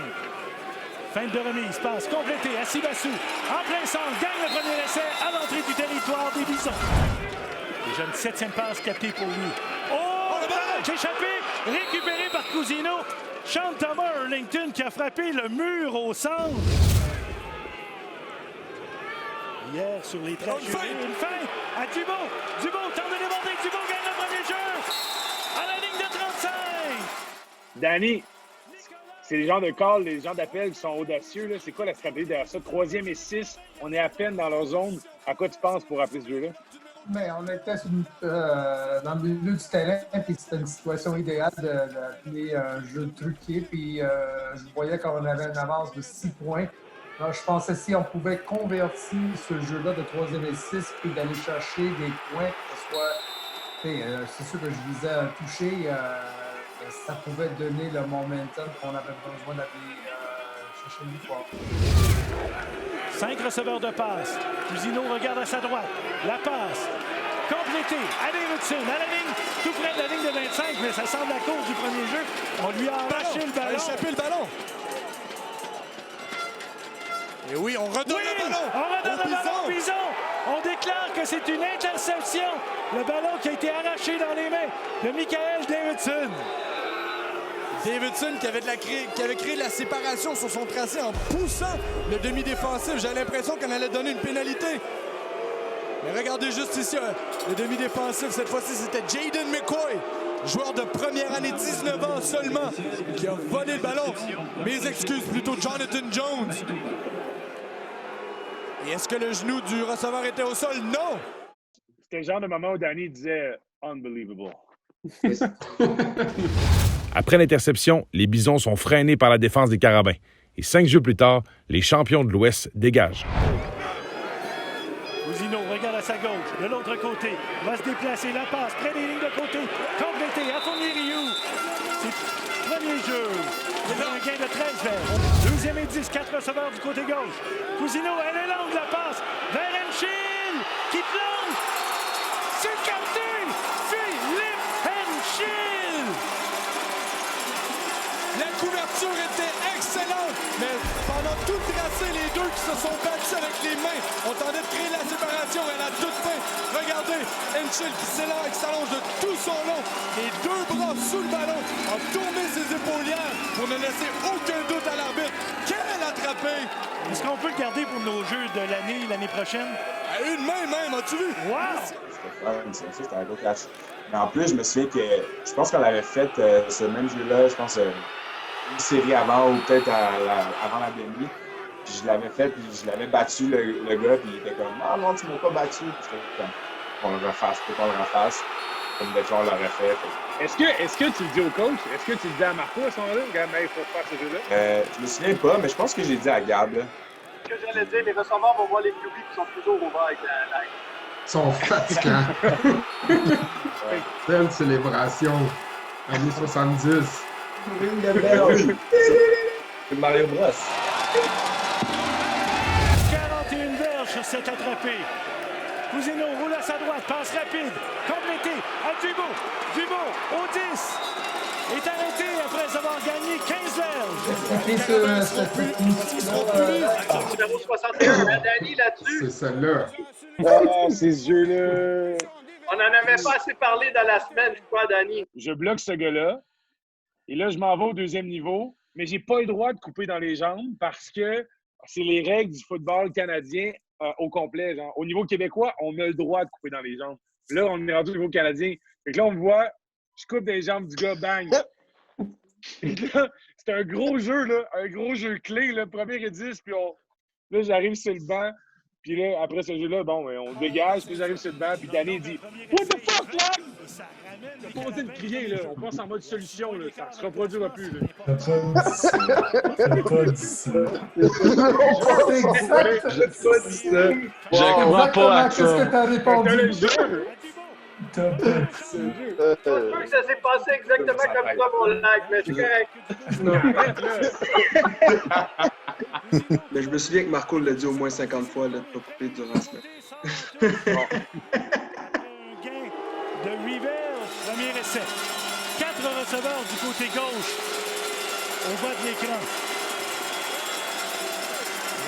B: Fin de remise, passe complétée à Sibassou. En plein centre, gagne le premier essai à l'entrée du territoire des Bisons. Déjà une 7e passe captée pour lui. Oh, le ballon qui a échappé, récupéré par Cousino. Sean Thomas Hurlington qui a frappé le mur au centre. Hier sur les traits. Une fin à Dubo. Dubo tente de déborder. Dubo gagne le premier jeu à la ligne de 35.
I: Danny, c'est les gens de call, les gens d'appel qui sont audacieux. Là. C'est quoi la stratégie derrière ça? 3e et 6, on est à peine dans leur zone. À quoi tu penses pour appeler ce jeu-là?
D: Mais on était dans le milieu du terrain, puis c'était une situation idéale d'appeler un jeu truqué. Puis je voyais qu'on avait une avance de 6 points. Alors, je pensais si on pouvait convertir ce jeu-là de 3e et 6 puis d'aller chercher des points, que ce soit. C'est sûr que je visais un toucher. Ça pouvait donner le momentum qu'on avait besoin d'aller chercher une victoire.
B: 5 receveurs de passe. Cousino regarde à sa droite. La passe complétée à Davidson, à la ligne, tout près de la ligne de 25, mais ça semble à cause du premier jeu. On lui a arraché le ballon.
H: Échappé le ballon. Et oui, on redonne le ballon.
B: On redonne le ballon au Bison. On déclare que c'est une interception. Le ballon qui a été arraché dans les mains de Michael Davidson.
H: Davidson qui avait créé de la séparation sur son tracé en poussant le demi-défensif. J'avais l'impression qu'on allait donner une pénalité. Mais regardez juste ici, le demi-défensif, cette fois-ci, c'était Jaden McCoy, joueur de première année, 19 ans seulement, qui a volé le ballon. Mes excuses, plutôt Jonathan Jones. Et est-ce que le genou du receveur était au sol? Non!
I: C'était le genre de moment où Danny disait « unbelievable ».
A: Après l'interception, les Bisons sont freinés par la défense des Carabins. Et 5 jeux plus tard, les champions de l'Ouest dégagent.
B: Cousino regarde à sa gauche, de l'autre côté, va se déplacer, la passe, près des lignes de côté, complété à Fournier-Rioux. C'est premier jeu. C'est un gain de 13 verts. 12e et 10, 4 receveurs du côté gauche. Cousino, elle est longue, la passe vers Henschel, qui plonge. C'est capté! Philippe Henschel!
H: La couverture était excellente, mais pendant tout le tracé, les deux qui se sont battus avec les mains ont tenté de créer la séparation à la toute fin. Regardez, Henschel qui s'allonge de tout son long, les deux bras sous le ballon, a tourné ses épaulières pour ne laisser aucun doute à l'arbitre. Quelle attrapée!
B: Est-ce qu'on peut le garder pour nos jeux de l'année prochaine?
H: À une main même, as-tu vu?
B: Wow!
L: C'était un gros catch. Mais en plus, je me souviens que je pense qu'on avait fait ce même jeu-là, je pense, une série avant ou peut-être avant la demi. Puis je l'avais fait, puis je l'avais battu, le gars, puis il était comme « Ah non, tu m'as pas battu! » Puis j'étais comme « On le refasse, faut qu'on le refasse. » Comme des fois, on l'aurait fait.
I: Est-ce que tu le dis au coach? Est-ce que tu le dis à Marco à ce moment-là? Regarde, il faut faire ce jeu-là.
L: Je me souviens pas, mais je pense que j'ai dit à Gab. Là.
G: Ce que j'allais dire, les receveurs vont voir les QB qui sont toujours ouverts avec la ligne.
E: Ils sont fatigants. Telle célébration. Années 70.
L: C'est Mario Bros.
B: 41 verges sur cette attrapée. Cousineau roule à sa droite, passe rapide, complété à Dubois. Dubois au 10. Est arrêté après avoir gagné 15 verges.
G: Numéro 61, Danny là-dessus.
E: C'est celle-là.
I: Ah, ces yeux-là.
G: On n'en avait pas assez parlé dans la semaine, je crois, Danny.
I: Je bloque ce gars-là. Et là, je m'en vais au deuxième niveau. Mais j'ai pas le droit de couper dans les jambes parce que c'est les règles du football canadien au complet. Genre. Au niveau québécois, on a le droit de couper dans les jambes. Là, on est rendu au niveau canadien. Fait que là, on me voit, je coupe dans les jambes du gars, bang! Et là, c'est un gros jeu, là, un gros jeu clé, là, premier et 10, puis là, j'arrive sur le banc, puis là, après ce jeu-là, bon, on dégage, puis j'arrive sur le banc, puis Danny dit « What the fuck, là? » T'as pas osé de crier, là. On passe en mode solution, là. Ça se reproduira plus, là.
C: T'as pas dit ça.
K: Je crois pas à
D: Qu'est-ce que
K: ça.
D: t'as répondu?
C: T'as pas dit ça.
G: Je suis sûr que ça s'est passé exactement comme ça, mon lag, mais c'est correct.
S: Mais je me souviens que Marco l'a dit au moins 50 fois, là, de pas couper durant la semaine.
B: De Rivers, premier essai. 4 receveurs du côté gauche. Au bas de l'écran.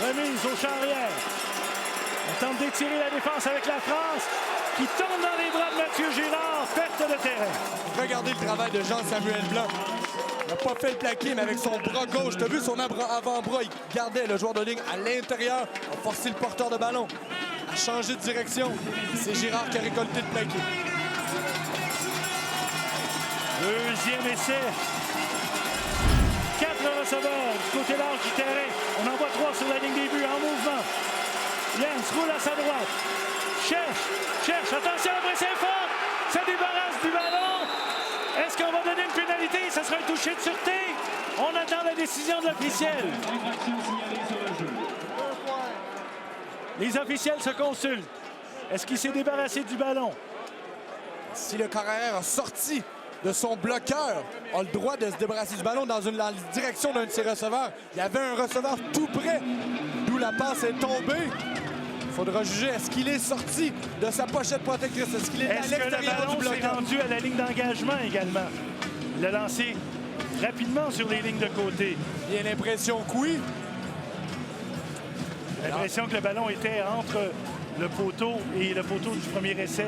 B: Remise au champ arrière. On tente d'étirer la défense avec la France qui tombe dans les bras de Mathieu Girard. Perte de terrain.
H: Regardez le travail de Jean-Samuel Blanc. Il n'a pas fait le plaqué, mais avec son bras gauche, tu as vu son avant-bras, il gardait le joueur de ligne à l'intérieur, a forcé le porteur de ballon, a changé de direction. C'est Girard qui a récolté le plaqué.
B: Deuxième essai. 4 receveurs du côté large du terrain. On en voit 3 sur la ligne des buts en mouvement. Jens roule à sa droite. Cherche. Attention, après c'est fort. Ça débarrasse du ballon. Est-ce qu'on va donner une pénalité? Ça sera un toucher de sûreté. On attend la décision de l'officiel. Les officiels se consultent. Est-ce qu'il s'est débarrassé du ballon?
H: Si le carrière a sorti de son bloqueur, a le droit de se débarrasser du ballon dans la direction d'un de ses receveurs. Il y avait un receveur tout près, d'où la passe est tombée. Il faudra juger, est-ce qu'il est sorti de sa pochette protectrice? Est-ce qu'il est à
B: Est-ce que le
H: l'extérieur du
B: ballon s'est
H: bloqueur?
B: rendu à la ligne d'engagement également? Il l'a lancé rapidement sur les lignes de côté.
H: Bien l'impression que oui.
B: L'impression que le ballon était entre le poteau et le poteau du premier essai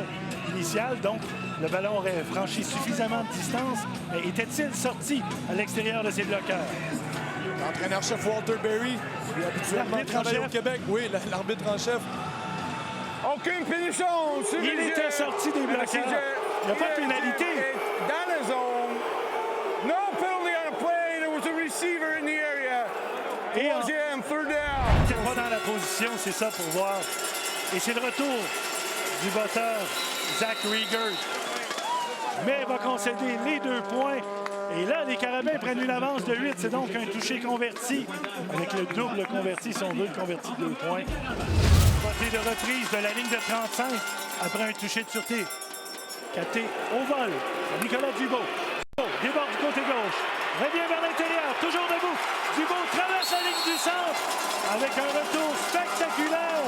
B: initial. Donc, le ballon aurait franchi suffisamment de distance. Mais était-il sorti à l'extérieur de ses bloqueurs?
H: L'entraîneur-chef Walter Berry, lui habituellement travaille au Québec. Oui, l'arbitre en chef.
Q: Aucune punition.
B: Il était sorti des bloqueurs. Il n'y a pas de pénalité.
Q: Dans la zone. No penalty on a play. There was a receiver in the area.
B: Et
Q: Deuxième, third down.
B: il n'était pas dans la position, c'est ça pour voir. Et c'est le retour du batteur Zach Rieger. Mais va concéder les 2 points. Et là, les Carabins prennent une avance de 8. C'est donc un touché converti. Avec le double converti, si on veut, le converti de 2 points. Côté de reprise de la ligne de 35 après un touché de sûreté. Capté au vol. Nicolas Dubois. Déborde du côté gauche. Revient vers l'intérieur. Toujours debout. Dubois traverse la ligne du centre avec un retour spectaculaire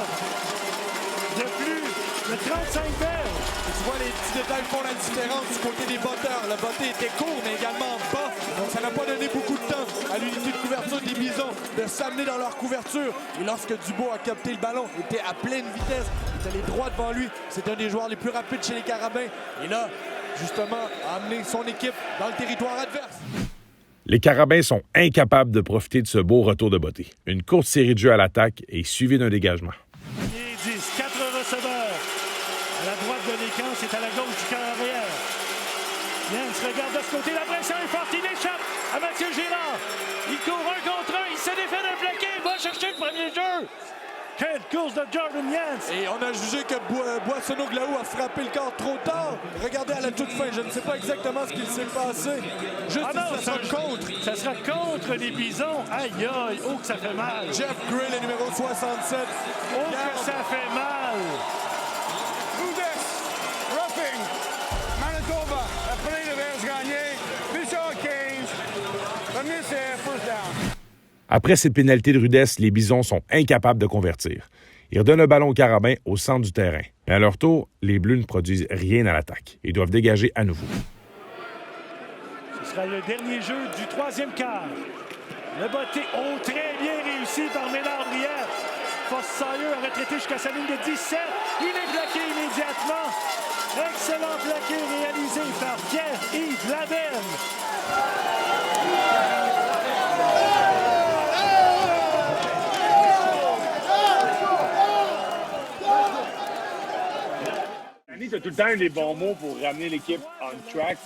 B: de plus de 35 verges.
H: Tu vois, les petits détails font la différence du côté des batteurs. Le botté était court, mais également bas. Donc, ça n'a pas donné beaucoup de temps à l'unité de couverture des Bisons de s'amener dans leur couverture. Et lorsque Dubois a capté le ballon, il était à pleine vitesse. Il était allé droit devant lui. C'est un des joueurs les plus rapides chez les Carabins. Et là, justement, a amené son équipe dans le territoire adverse.
R: Les Carabins sont incapables de profiter de ce beau retour de beauté. Une courte série de jeux à l'attaque est suivie d'un dégagement.
B: Et 10, 4 receveurs. À la droite de l'écran, c'est à la gauche du camp arrière. Jens regarde de ce côté, la pression est forte, il échappe à Mathieu Girard. Il court 1 contre 1, il se défait d'un plaqué, il va chercher le premier jeu. Quelle course de Jordan Jens!
H: Et on a jugé que Boissonneau-Glaou a frappé le corps trop tard. Regardez à la toute fin, je ne sais pas exactement ce qu'il s'est passé. Juste ça contre.
B: Ça sera contre les Bisons. Aïe aïe, oh que ça fait mal.
H: Jeff Gray, le numéro 67.
B: Oh que ça fait mal.
Q: Rudess, roughing. Manitoba, après le Bears gagné. Bishop 15. Premier essai, first down.
R: Après cette pénalité de rudesse, les Bisons sont incapables de convertir. Ils redonnent le ballon aux Carabins au centre du terrain. Mais à leur tour, les Bleus ne produisent rien à l'attaque. Ils doivent dégager à nouveau.
B: Ce sera le dernier jeu du troisième quart. Le botté, très bien réussi par Ménard-Brière. Foss-Sawyer a retraité jusqu'à sa ligne de 17. Il est plaqué immédiatement. Excellent plaqué réalisé par Pierre-Yves Laverne.
I: Tu as tout le temps eu les bons mots pour ramener l'équipe on track.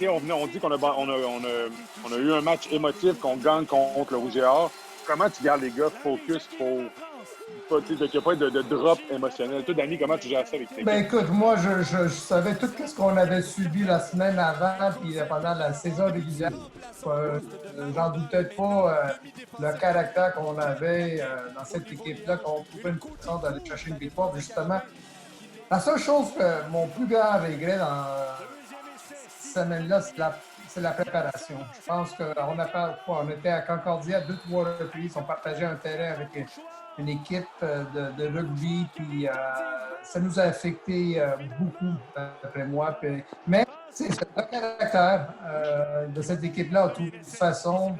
I: On dit qu'on a eu un match émotif, qu'on gagne contre le Rouge et Or. Comment tu gardes les gars focus pour qu'il n'y ait pas de drop émotionnel? Toi, Danny, comment tu gères ça avec tes
D: Ben écoute, moi, je savais tout ce qu'on avait subi la semaine avant puis pendant la saison régulière. J'en doutais pas le caractère qu'on avait dans cette équipe-là, qu'on trouvait une chance d'aller chercher une victoire. Justement, la seule chose que mon plus grand regret dans cette semaine-là, c'est la préparation. Je pense qu'on était à Concordia 2-3 reprises, on partageait un terrain avec une équipe de rugby, puis ça nous a affecté beaucoup, d'après moi. Mais c'est le caractère de cette équipe-là a trouvé une façon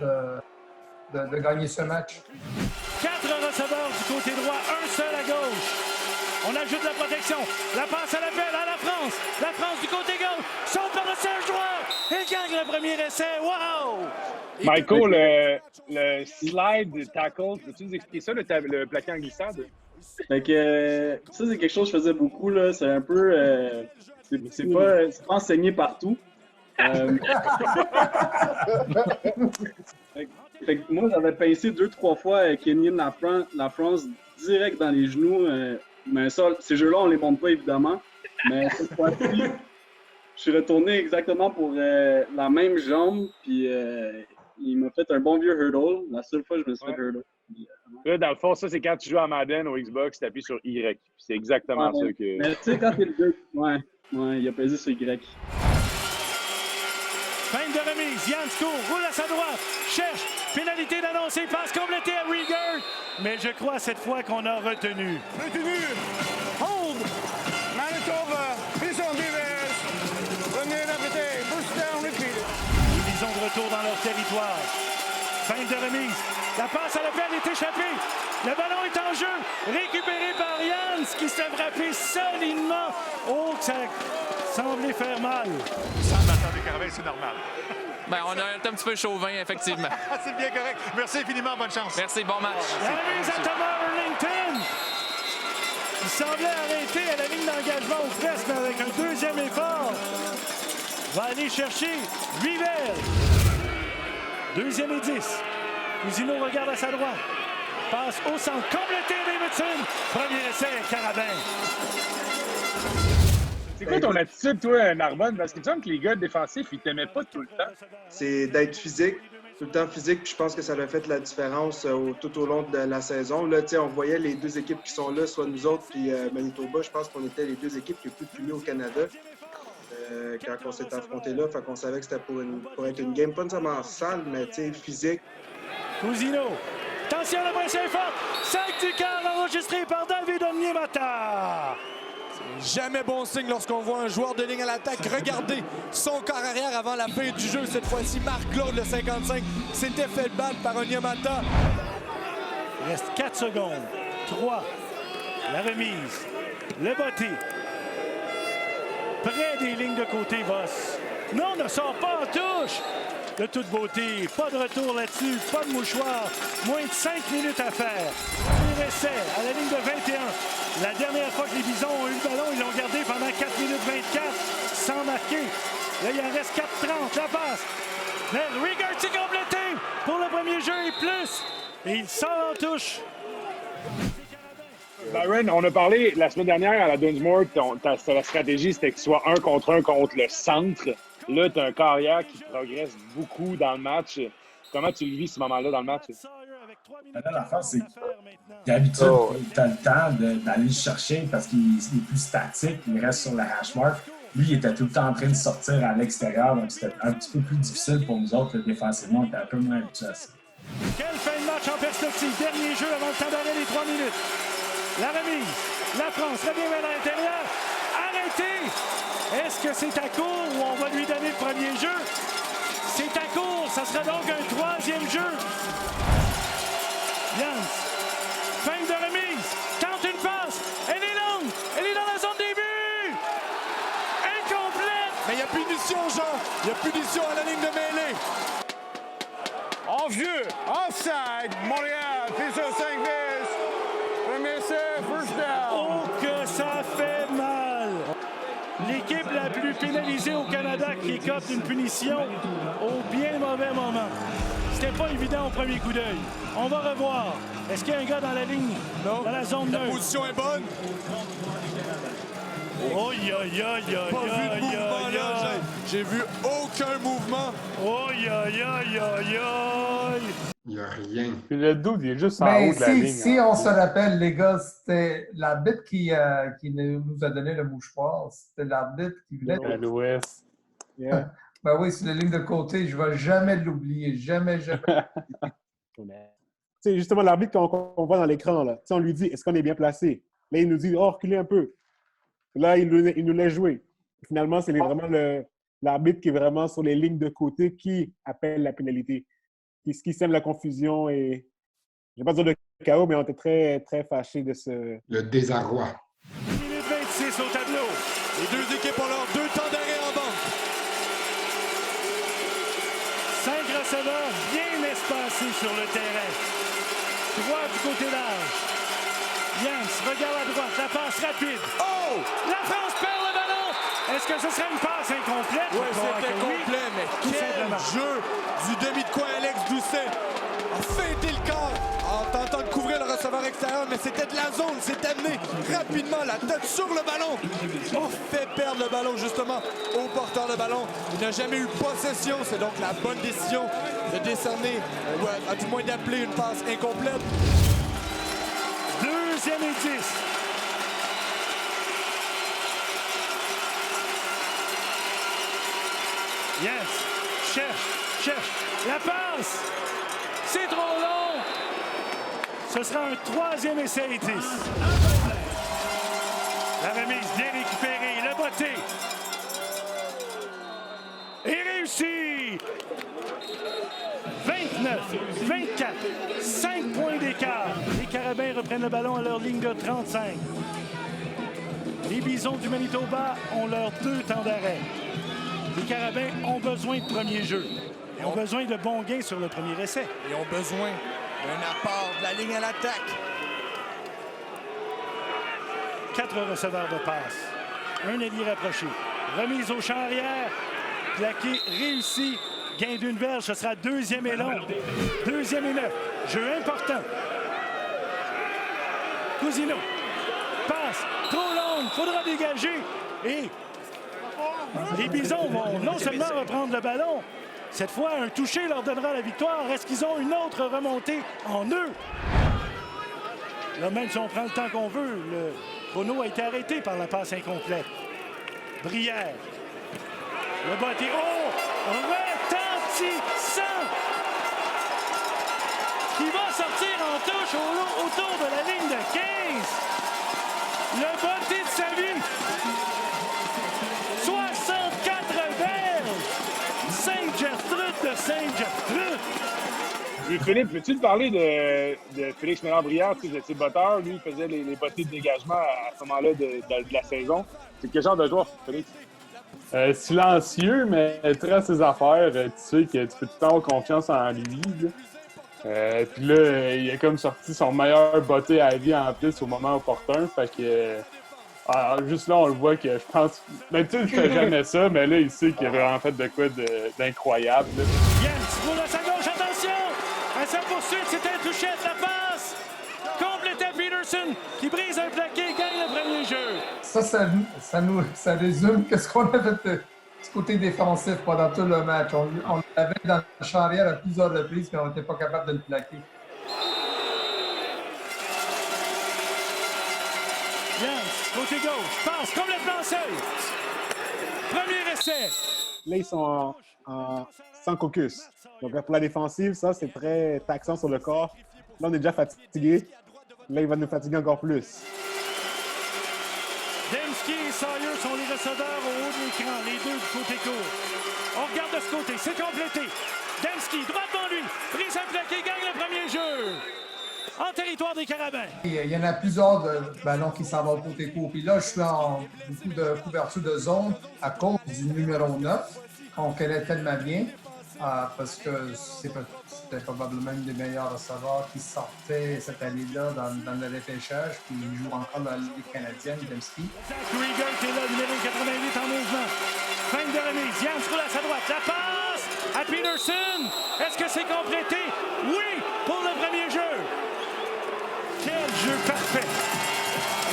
D: de gagner ce match.
B: 4 receveurs du côté droit, un seul à gauche. On ajoute la protection. La passe à l'appel à la France. La France du côté gauche. Saute par le seul joueur. Il gagne le premier essai. Wow!
I: Michael, le slide tackle, peux-tu nous expliquer ça, le plaqué en glissade?
P: Fait que ça, c'est quelque chose que je faisais beaucoup, là. C'est un peu... c'est pas enseigné partout. Fait que moi, j'avais pincé 2-3 fois Kenyon la France direct dans les genoux. Mais ça, ces jeux-là, on les montre pas, évidemment. Mais cette fois-ci, je suis retourné exactement pour la même jambe. Puis il m'a fait un bon vieux hurdle. La seule fois que je me suis fait hurdle.
I: Là, dans le fond, ça, c'est quand tu joues à Madden au Xbox, tu appuies sur Y. C'est exactement ça que...
P: Mais tu sais, quand t'es le gars... Ouais, il a pesé sur Y.
B: Fin de remise, Jansko roule à sa droite, cherche, pénalité d'annoncer, passe complétée à Rieger. Mais je crois cette fois qu'on a retenu.
Q: Retenu. Hold. Manitoba. Ils sont divers. Revenez répéter. First down repeated.
B: Les Bisons de retour dans leur territoire. Fin de remise. La passe à l'appel est échappée. Le ballon est en jeu. Récupéré par Jans qui s'est frappé solidement. Oh, que ça semblait faire mal.
T: Ça m'attend des Carabins, c'est normal.
U: Ben, on a été un petit peu chauvin, effectivement.
T: C'est bien correct. Merci infiniment. Bonne chance.
U: Merci. Bon match.
B: La remise à Thomas Arlington. Il semblait arrêter à la ligne d'engagement ou presque, mais avec un deuxième effort. Va aller chercher Rivel. 2e et 10. Cousineau regarde à sa droite. Passe au centre. Complété Davidson. Premier essai, Carabin.
I: C'est quoi ton attitude, toi, Narbonne? Parce qu'il me semble que les gars défensifs, ils t'aimaient pas tout le temps.
S: C'est d'être physique, tout le temps physique. Puis je pense que ça a fait la différence tout au long de la saison. Là, on voyait les deux équipes qui sont là, soit nous autres puis Manitoba. Je pense qu'on était les deux équipes les plus punies au Canada quand on s'est affrontés là. Fait qu'on savait que c'était pour être une game pas nécessairement sale, mais physique.
B: Cousineau. Attention, la pression est forte. 5 du quart enregistré par David Onyemata.
H: Jamais bon signe lorsqu'on voit un joueur de ligne à l'attaque regarder son corps arrière avant la fin du jeu. Cette fois-ci, Marc-Claude, le 55, s'était fait battre par Onyemata.
B: Il reste 4 secondes. 3. La remise. Le botté. Près des lignes de côté, Voss. Non, ne sort pas en touche. De toute beauté. Pas de retour là-dessus. Pas de mouchoir. Moins de 5 minutes à faire. Premier essai à la ligne de 21. La dernière fois que les Bisons ont eu le ballon, ils l'ont gardé pendant 4 minutes 24 sans marquer. Là, il en reste 4:30. La passe. Rieger s'est complété pour le premier jeu et plus. Et il sort en touche.
I: Byron, on a parlé la semaine dernière à la Dunsmore, la stratégie, c'était que tu sois 1 contre 1 contre le centre. Là, tu as un carrière qui progresse beaucoup dans le match. Comment tu le vis, ce moment-là, dans le match?
C: Là, l'affaire, c'est que d'habitude, tu as le temps d'aller le chercher parce qu'il est plus statique, il reste sur la hash mark. Lui, il était tout le temps en train de sortir à l'extérieur, donc c'était un petit peu plus difficile pour nous autres, défensivement. On était un peu moins habitués à ça.
B: Quelle fin de match en perspective. Dernier jeu avant le temps d'arrêt des 3 minutes. La remise. La France revient vers l'intérieur. Arrêté! Est-ce que c'est à court ou on va lui donner le premier jeu? C'est à court. Ça sera donc un troisième jeu. Jans. Fin de remise. Tente une passe. Elle est longue. Elle est dans la zone des buts. Incomplète.
H: Mais il y a punition, Jean. Il y a punition à la ligne de mêlée.
Q: Off-jeu, offside, Montréal, puis sur 5 vis. Premier essai, first down.
B: Oh, que ça fait mal! L'équipe la plus pénalisée au Canada qui écope une punition au bien mauvais moment. C'était pas évident au premier coup d'œil. On va revoir. Est-ce qu'il y a un gars dans la ligne?
H: Non.
B: Dans la zone neutre?
H: La position est bonne.
B: Oh, ya, ya, ya,
H: Pas vu de mouvement, là. J'ai vu aucun mouvement.
B: Oh, ya, ya, ya, ya.
E: Il n'y a rien.
J: Puis le doute, il est juste en
D: Mais
J: haut de la ligne.
D: si on se rappelle, les gars, c'était l'arbitre qui nous a donné le mouchoir. C'était l'arbitre qui venait.
J: À l'ouest. Yeah.
D: Ben oui, c'est la ligne de côté. Je ne vais jamais l'oublier. Jamais, jamais.
J: C'est justement l'arbitre qu'on voit dans l'écran. Là. On lui dit, est-ce qu'on est bien placé? Là, il nous dit, oh, reculez un peu. Là, il nous laisse jouer. Finalement, c'est vraiment l'arbitre qui est vraiment sur les lignes de côté qui appelle la pénalité. Qui sème la confusion et, je ne vais pas dire le chaos, mais on était très, très fâchés de ce...
E: Le désarroi.
B: 1 minute 26 au tableau.
H: Les deux équipes ont leurs 2 temps d'arrêt en banque.
B: 5 receveurs bien espacés sur le terrain. 3 du côté large. Jans regarde à droite, la passe rapide. Oh! La France perd le ballon! Est-ce que ce serait une passe incomplète?
H: Oui, c'était complet, mais quel jeu du demi de coin Alex Doucet a feinté le corps en tentant de couvrir le receveur extérieur, mais c'était de la zone, c'est amené rapidement la tête sur le ballon. On fait perdre le ballon justement au porteur de ballon. Il n'a jamais eu possession, c'est donc la bonne décision de décerner, ou à du moins d'appeler une passe incomplète.
B: 2e et 10. Yes, cherche, la passe, c'est trop long. Ce sera un 3e essai et 10. La remise bien récupérée, le botté. Et réussi. 29, 24, 5 points d'écart. Les Carabins reprennent le ballon à leur ligne de 35. Les Bisons du Manitoba ont leurs 2 temps d'arrêt. Les Carabins ont besoin de premier jeu. Ils ont besoin de bons gains sur le premier essai.
H: Ils ont besoin d'un apport de la ligne à l'attaque.
B: 4 receveurs de passe. Un ailier rapproché. Remise au champ arrière. Plaqué réussi. Gain d'une verge, ce sera 2e et long. 2e et 9. Jeu important. Cousineau. Passe. Trop longue. Faudra dégager. Et les Bisons vont non seulement reprendre le ballon, cette fois, un toucher leur donnera la victoire. Est-ce qu'ils ont une autre remontée en eux? Là, même si on prend le temps qu'on veut, le chrono a été arrêté par la passe incomplète. Brière. Le botté. Oh! Retentissant! Qui va sortir en touche autour de la ligne de 15. Le botté de sa vie. 64 verges! Saint-Gertrude de Saint-Gertrude!
I: Et Philippe, veux-tu te parler de Félix Ménard-Brière, de ses botteurs? Lui, il faisait les bottées de dégagement à ce moment-là de la saison. C'est quel genre de joueur, Félix?
J: Silencieux, mais très à ses affaires. Tu sais que tu peux tout le temps avoir confiance en lui. Puis là, il a comme sorti son meilleur botté à vie en plus au moment opportun. Fait que juste là, on le voit que je pense. Ben, tu sais, il fait jamais ça, mais là, il sait qu'il a vraiment fait de quoi d'incroyable.
B: Jens roule à sa gauche, attention! À sa poursuite, c'était un touchette, la passe! Complété Peterson qui brise un plaqué, gagne le premier jeu.
D: Ça résume ce qu'on a fait du côté défensif pendant tout le match. On l'avait dans le champ arrière à plusieurs reprises, mais on n'était pas capable de le plaquer.
B: Jens, côté gauche, passe complètement seul. Premier essai.
J: Là, ils sont sans caucus. Donc, pour la défensive, ça, c'est très taxant sur le corps. Là, on est déjà fatigué. Là, il va nous fatiguer encore plus.
B: Dembski et Sawyer sont les receveurs au haut de l'écran, les deux du côté court. On regarde de ce côté, c'est complété. Dembski, droit devant lui, prise à plaquer, gagne le premier jeu. En territoire des Carabins.
D: Il y en a plusieurs de ballons qui s'en vont au côté court. Puis là, je suis en beaucoup de couverture de zone à cause du numéro 9, qu'on connaît tellement bien, parce que c'était probablement une des meilleurs receveurs qui sortait cette année-là dans le repêchage, puis il joue encore dans la Ligue canadienne, Dembski.
B: Zach Rieger qui est là, numéro 88 en mouvement. Fin de remise, Jans roule à sa droite, la passe à Peterson. Est-ce que c'est complété? Oui, pour le premier jeu. Quel jeu parfait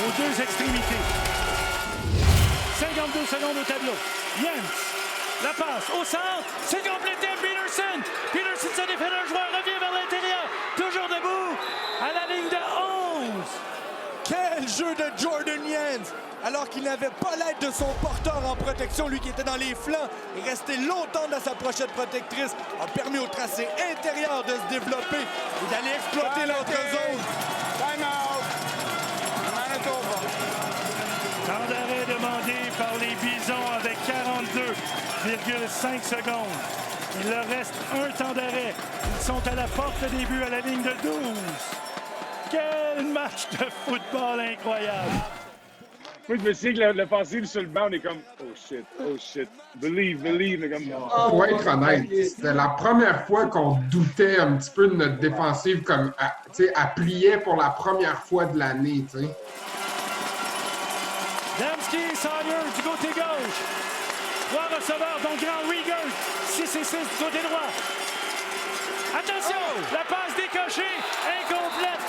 B: aux deux extrémités. 52 secondes au tableau. Jens, la passe au centre, c'est complété à Peterson. Peterson se défait d'un joueur, revient vers l'intérieur, toujours debout, à la ligne de 11.
H: Quel jeu de Jordan Jens! Alors qu'il n'avait pas l'aide de son porteur en protection, lui qui était dans les flancs et resté longtemps dans sa pochette protectrice, a permis au tracé intérieur de se développer et d'aller exploiter l'entre-zone.
Q: Time out. Manitoba.
B: Temps d'arrêt demandé par les Bisons avec 42,5 secondes. Il leur reste un temps d'arrêt. Ils sont à la porte de début à la ligne de 12. Quel match de football incroyable!
I: Moi, je me suis dit que l'offensive sur le banc, on est comme « Oh shit, believe ». Mais comme...
E: Pour être honnête, c'était la première fois qu'on doutait un petit peu de notre défensive, comme, tu sais, elle pliait pour la première fois de l'année, tu sais.
B: Dembski, Sawyer du côté gauche. 3 receveurs, dont Grand Rieger. 6 et 6 du côté droit. Attention, la passe décochée, incomplète.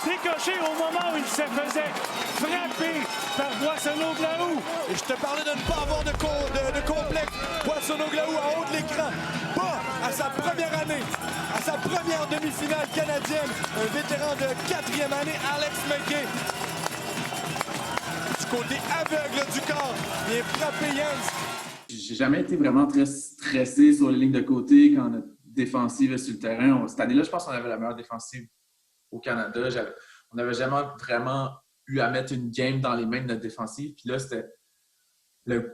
B: Décochée au moment où il se faisait frapper par Boissonneau-Glahoux.
H: Et je te parlais de ne pas avoir de complexe. Boissonneau-Glahoux en haut de l'écran. Pas à sa première année, à sa première demi-finale canadienne. Un vétéran de 4e année, Alex McKay. Du côté aveugle du corps, vient frapper Jens.
F: J'ai jamais été vraiment très stressé sur les lignes de côté quand notre défensive est sur le terrain. Cette année-là, je pense qu'on avait la meilleure défensive au Canada. On n'avait jamais vraiment eu à mettre une game dans les mains de notre défensive. Puis là, c'était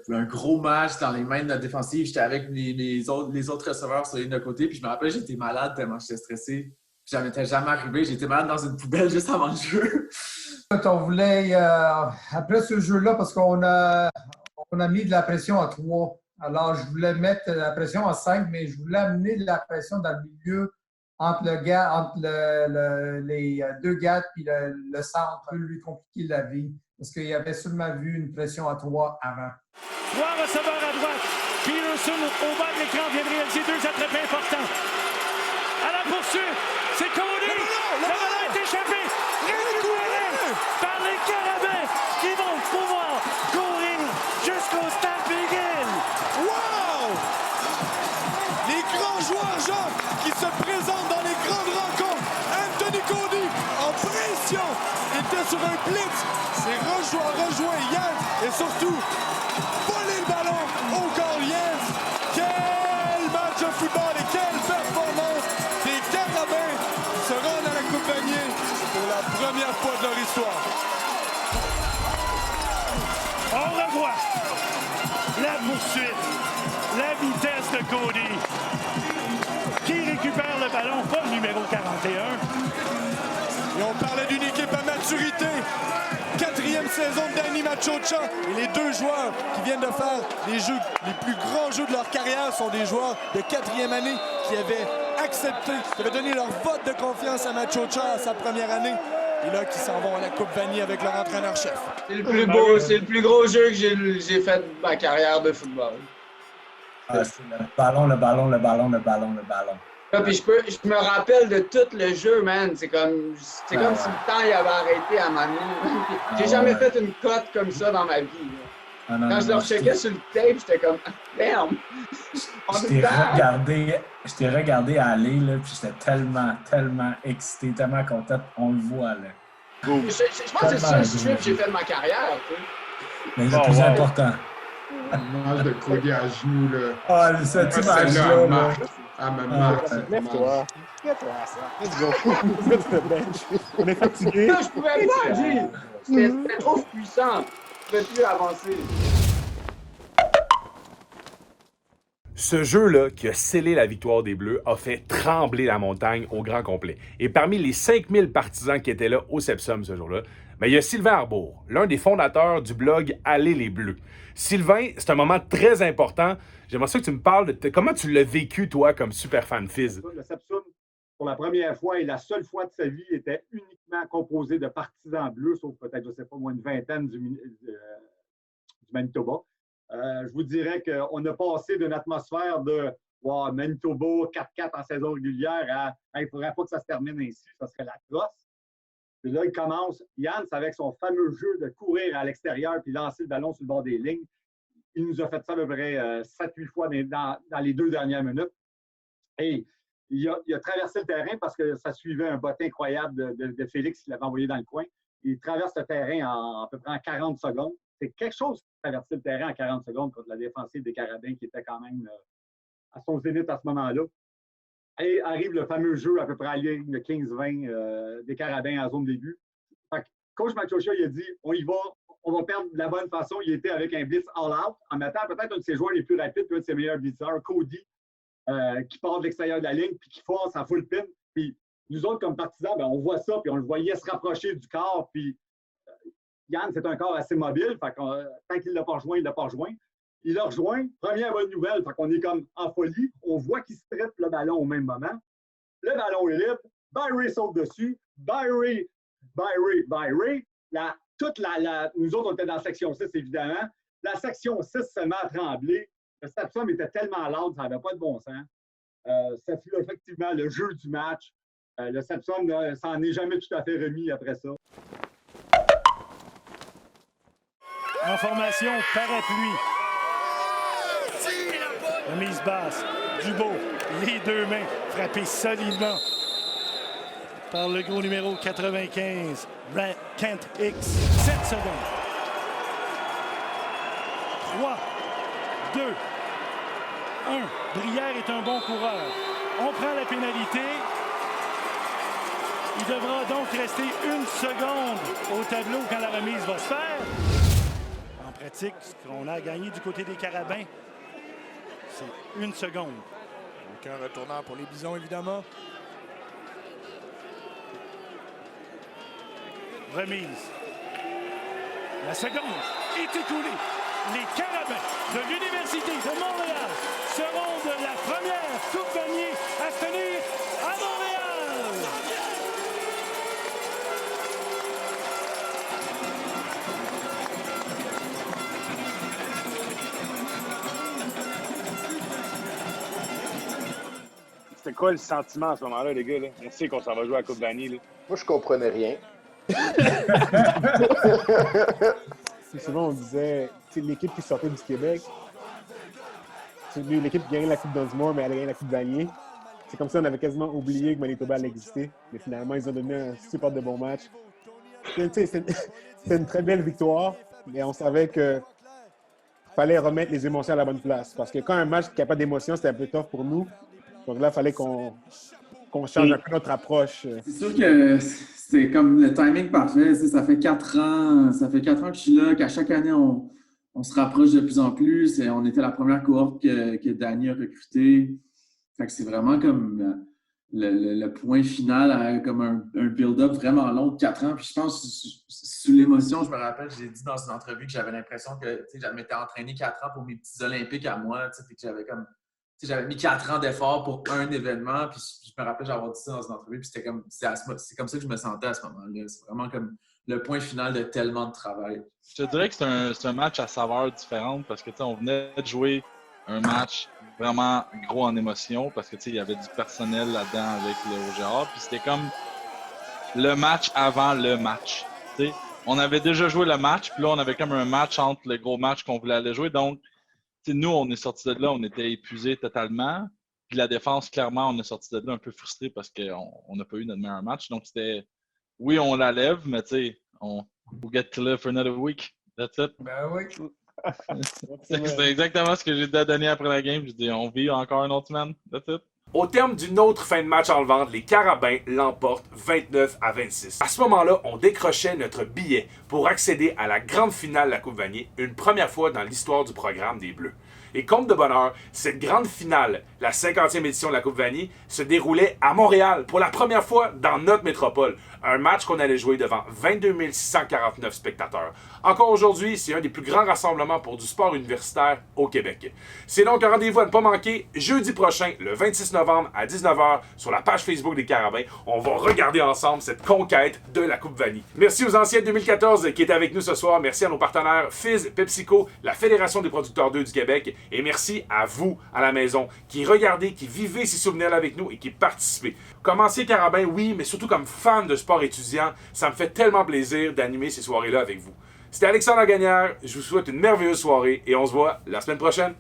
F: un gros match dans les mains de notre défensive. J'étais avec les autres receveurs sur les lignes de côté. Puis je me rappelle, j'étais malade tellement j'étais stressé. Puis ça m'était jamais arrivé. J'étais malade dans une poubelle juste avant le jeu.
D: On voulait, après ce jeu-là, parce qu'on a mis de la pression à 3. Alors, je voulais mettre la pression à 5, mais je voulais amener de la pression dans le milieu entre les deux gardes et le centre, pour lui compliquer la vie. Parce qu'il avait seulement vu une pression à 3 avant.
B: 3 receveurs à droite. Peterson, au bas de l'écran, vient de réaliser 2 attrapés importants. À la poursuite, c'est Cody. Le ballon est échappé. Récupéré par les Carabins qui vont pouvoir courir jusqu'au stade McGill.
H: Wow! Les grands joueurs jeunes qui se présentent dans les grandes rencontres. Anthony Cody en pression était sur un blitz. C'est rejoint Jens et surtout voler le ballon au corps Jens. Quel match de football et quelle performance des Carabins qui se rendent à la Coupe Vanier pour la première fois de leur histoire.
B: On revoit la poursuite, la vitesse de Cody qui récupère le ballon, pas le numéro 41.
H: Et on parlait d'une équipe à maturité. 4e saison de Danny Machocha. Et les 2 joueurs qui viennent de faire les plus grands jeux de leur carrière sont des joueurs de 4e année qui avaient accepté, qui avaient donné leur vote de confiance à Machocha à sa première année. Et là, qui s'en vont à la Coupe Vanier avec leur entraîneur-chef.
N: C'est le plus gros jeu que j'ai fait de ma carrière de football.
C: C'est le ballon.
N: Là, puis je me rappelle de tout le jeu, man. C'est comme si le temps il avait arrêté à ma nuit. J'ai jamais fait une cote comme ça dans ma vie. Quand je le recheckais sur le tape, j'étais comme damn!
C: Je t'ai regardé aller, là, puis j'étais tellement excité, tellement content. On le voit, là.
N: Je pense que c'est ça le strip que j'ai fait de ma carrière, tu sais.
C: Mais c'est plus important.
E: L'image de Cody à genoux, là.
C: Ah, cette image-là,
E: à me marquer.
J: Lève-toi. Lève-toi, ça. Let's go. Let's go, bench. On est fatigué.
N: Non, je pouvais pas, Jay. C'était trop puissant. Je pouvais plus avancer.
A: Ce jeu-là, qui a scellé la victoire des Bleus, a fait trembler la montagne au grand complet. Et parmi les 5000 partisans qui étaient là au Sepsum ce jour-là, il y a Sylvain Arbour, l'un des fondateurs du blog Allez les Bleus. Sylvain, c'est un moment très important. J'aimerais ça que tu me parles de comment tu l'as vécu, toi, comme super fan Fizz.
O: Le Sepsum, pour la première fois et la seule fois de sa vie, était uniquement composé de partisans bleus, sauf peut-être, je ne sais pas, moins une vingtaine du Manitoba. Je vous dirais qu'on a passé d'une atmosphère de wow, Manitoba 4-4 en saison régulière à il ne faudrait pas que ça se termine ainsi, ça serait l'atroce. Puis là, il commence. Yann, c'est avec son fameux jeu de courir à l'extérieur puis lancer le ballon sur le bord des lignes. Il nous a fait ça à peu près 7-8 fois dans les 2 dernières minutes. Et il a traversé le terrain parce que ça suivait un bottin incroyable de Félix qui l'avait envoyé dans le coin. Il traverse le terrain à peu près en 40 secondes. C'est quelque chose de traverser le terrain en 40 secondes contre la défensive des Carabins qui était quand même à son zénith à ce moment-là. Et arrive le fameux jeu à peu près à la ligne de 15-20 des Carabins en zone début. Fait que coach Machocha, il a dit on y va, on va perdre de la bonne façon. Il était avec un blitz all-out en mettant peut-être un de ses joueurs les plus rapides, un de ses meilleurs blitzers, Cody, qui part de l'extérieur de la ligne puis qui force en full pin. Puis nous autres, comme partisans, on voit ça, puis on le voyait se rapprocher du corps. Puis Yann, c'est un corps assez mobile. Fait que, tant qu'il ne l'a pas rejoint, il ne l'a pas rejoint. Il l'a rejoint. Première bonne nouvelle. Fait qu'on est comme en folie. On voit qu'il stresse le ballon au même moment. Le ballon est libre. Byray saute dessus. Byray. Nous autres, on était dans la section 6, évidemment. La section 6 se met à trembler. Le Sepsum était tellement lourd, ça n'avait pas de bon sens. Ça fut effectivement le jeu du match. Le Sepsum s'en est jamais tout à fait remis après ça.
B: En formation, parapluie. Remise basse. Dubois, les 2 mains, frappé solidement par le gros numéro 95, Kent X. 7 secondes. 3, 2, 1. Brière est un bon coureur. On prend la pénalité. Il devra donc rester 1 seconde au tableau quand la remise va se faire. En pratique, ce qu'on a gagné du côté des Carabins, c'est 1 seconde.
H: Aucun retournant pour les Bisons, évidemment.
B: Remise. La seconde est écoulée. Les Carabins de l'Université de Montréal seront de la première Coupe Vanier à se tenir à Montréal.
I: C'était quoi le sentiment à ce moment-là, les gars? Là? On sait qu'on s'en va jouer à la Coupe Vanier. Là.
V: Moi, je comprenais rien.
J: Souvent, on disait, l'équipe qui sortait du Québec, l'équipe qui gagnait la Coupe Dunsmore, mais elle a gagné la Coupe Vanier. C'est comme ça qu'on avait quasiment oublié que Manitoba allait exister. Mais finalement, ils ont donné un super de bon match. C'était une très belle victoire, mais on savait qu'il fallait remettre les émotions à la bonne place. Parce que quand un match qui n'a pas d'émotion, c'était un peu tough pour nous. Donc là, il fallait qu'on change un peu notre approche.
F: C'est sûr que c'est comme le timing parfait. Ça fait 4 ans. Ça fait 4 ans que je suis là, qu'à chaque année, on se rapproche de plus en plus. Et on était la première cohorte que Danny a recrutée. Fait que c'est vraiment comme le point final, comme un build-up vraiment long de 4 ans. Puis je pense, sous l'émotion, je me rappelle, j'ai dit dans une entrevue que j'avais l'impression que je m'étais entraîné 4 ans pour mes petits Olympiques à moi. Puis que j'avais mis 4 ans d'effort pour un événement. Puis je me rappelle, j'avais dit ça dans une entrevue. Puis c'est comme ça que je me sentais à ce moment-là. C'est vraiment comme le point final de tellement de travail.
K: Je te dirais que c'est un match à saveur différente parce que on venait de jouer un match vraiment gros en émotion parce que il y avait du personnel là-dedans avec le OGA. Puis c'était comme le match avant le match. T'sais. On avait déjà joué le match, puis là, on avait comme un match entre le gros match qu'on voulait aller jouer. Donc, nous, on est sortis de là, on était épuisés totalement. Puis la défense, clairement, on est sortis de là un peu frustrés parce qu'on n'a pas eu notre meilleur match. Donc, c'était... Oui, on la lève, mais we'll get to live for another week. That's it.
C: Ben oui.
K: C'est exactement ce que j'ai dit à Denis après la game. J'ai dit, on vit encore une autre semaine. That's it.
A: Au terme d'une autre fin de match enlevante, les Carabins l'emportent 29-26. À ce moment-là, on décrochait notre billet pour accéder à la grande finale de la Coupe Vanier, une première fois dans l'histoire du programme des Bleus. Et compte de bonheur, cette grande finale, la 50e édition de la Coupe Vanier, se déroulait à Montréal pour la première fois dans notre métropole. Un match qu'on allait jouer devant 22 649 spectateurs. Encore aujourd'hui, c'est un des plus grands rassemblements pour du sport universitaire au Québec. C'est donc un rendez-vous à ne pas manquer jeudi prochain, le 26 novembre à 19h sur la page Facebook des Carabins. On va regarder ensemble cette conquête de la Coupe Vanier. Merci aux anciens de 2014 qui étaient avec nous ce soir. Merci à nos partenaires Fizz, PepsiCo, la Fédération des producteurs d'œufs du Québec. Et merci à vous, à la maison, qui regardez, qui vivez ces souvenirs-là avec nous et qui participez. Comme ancien Carabin, oui, mais surtout comme fan de sport étudiant, ça me fait tellement plaisir d'animer ces soirées-là avec vous. C'était Alexandre Gagnère, je vous souhaite une merveilleuse soirée et on se voit la semaine prochaine.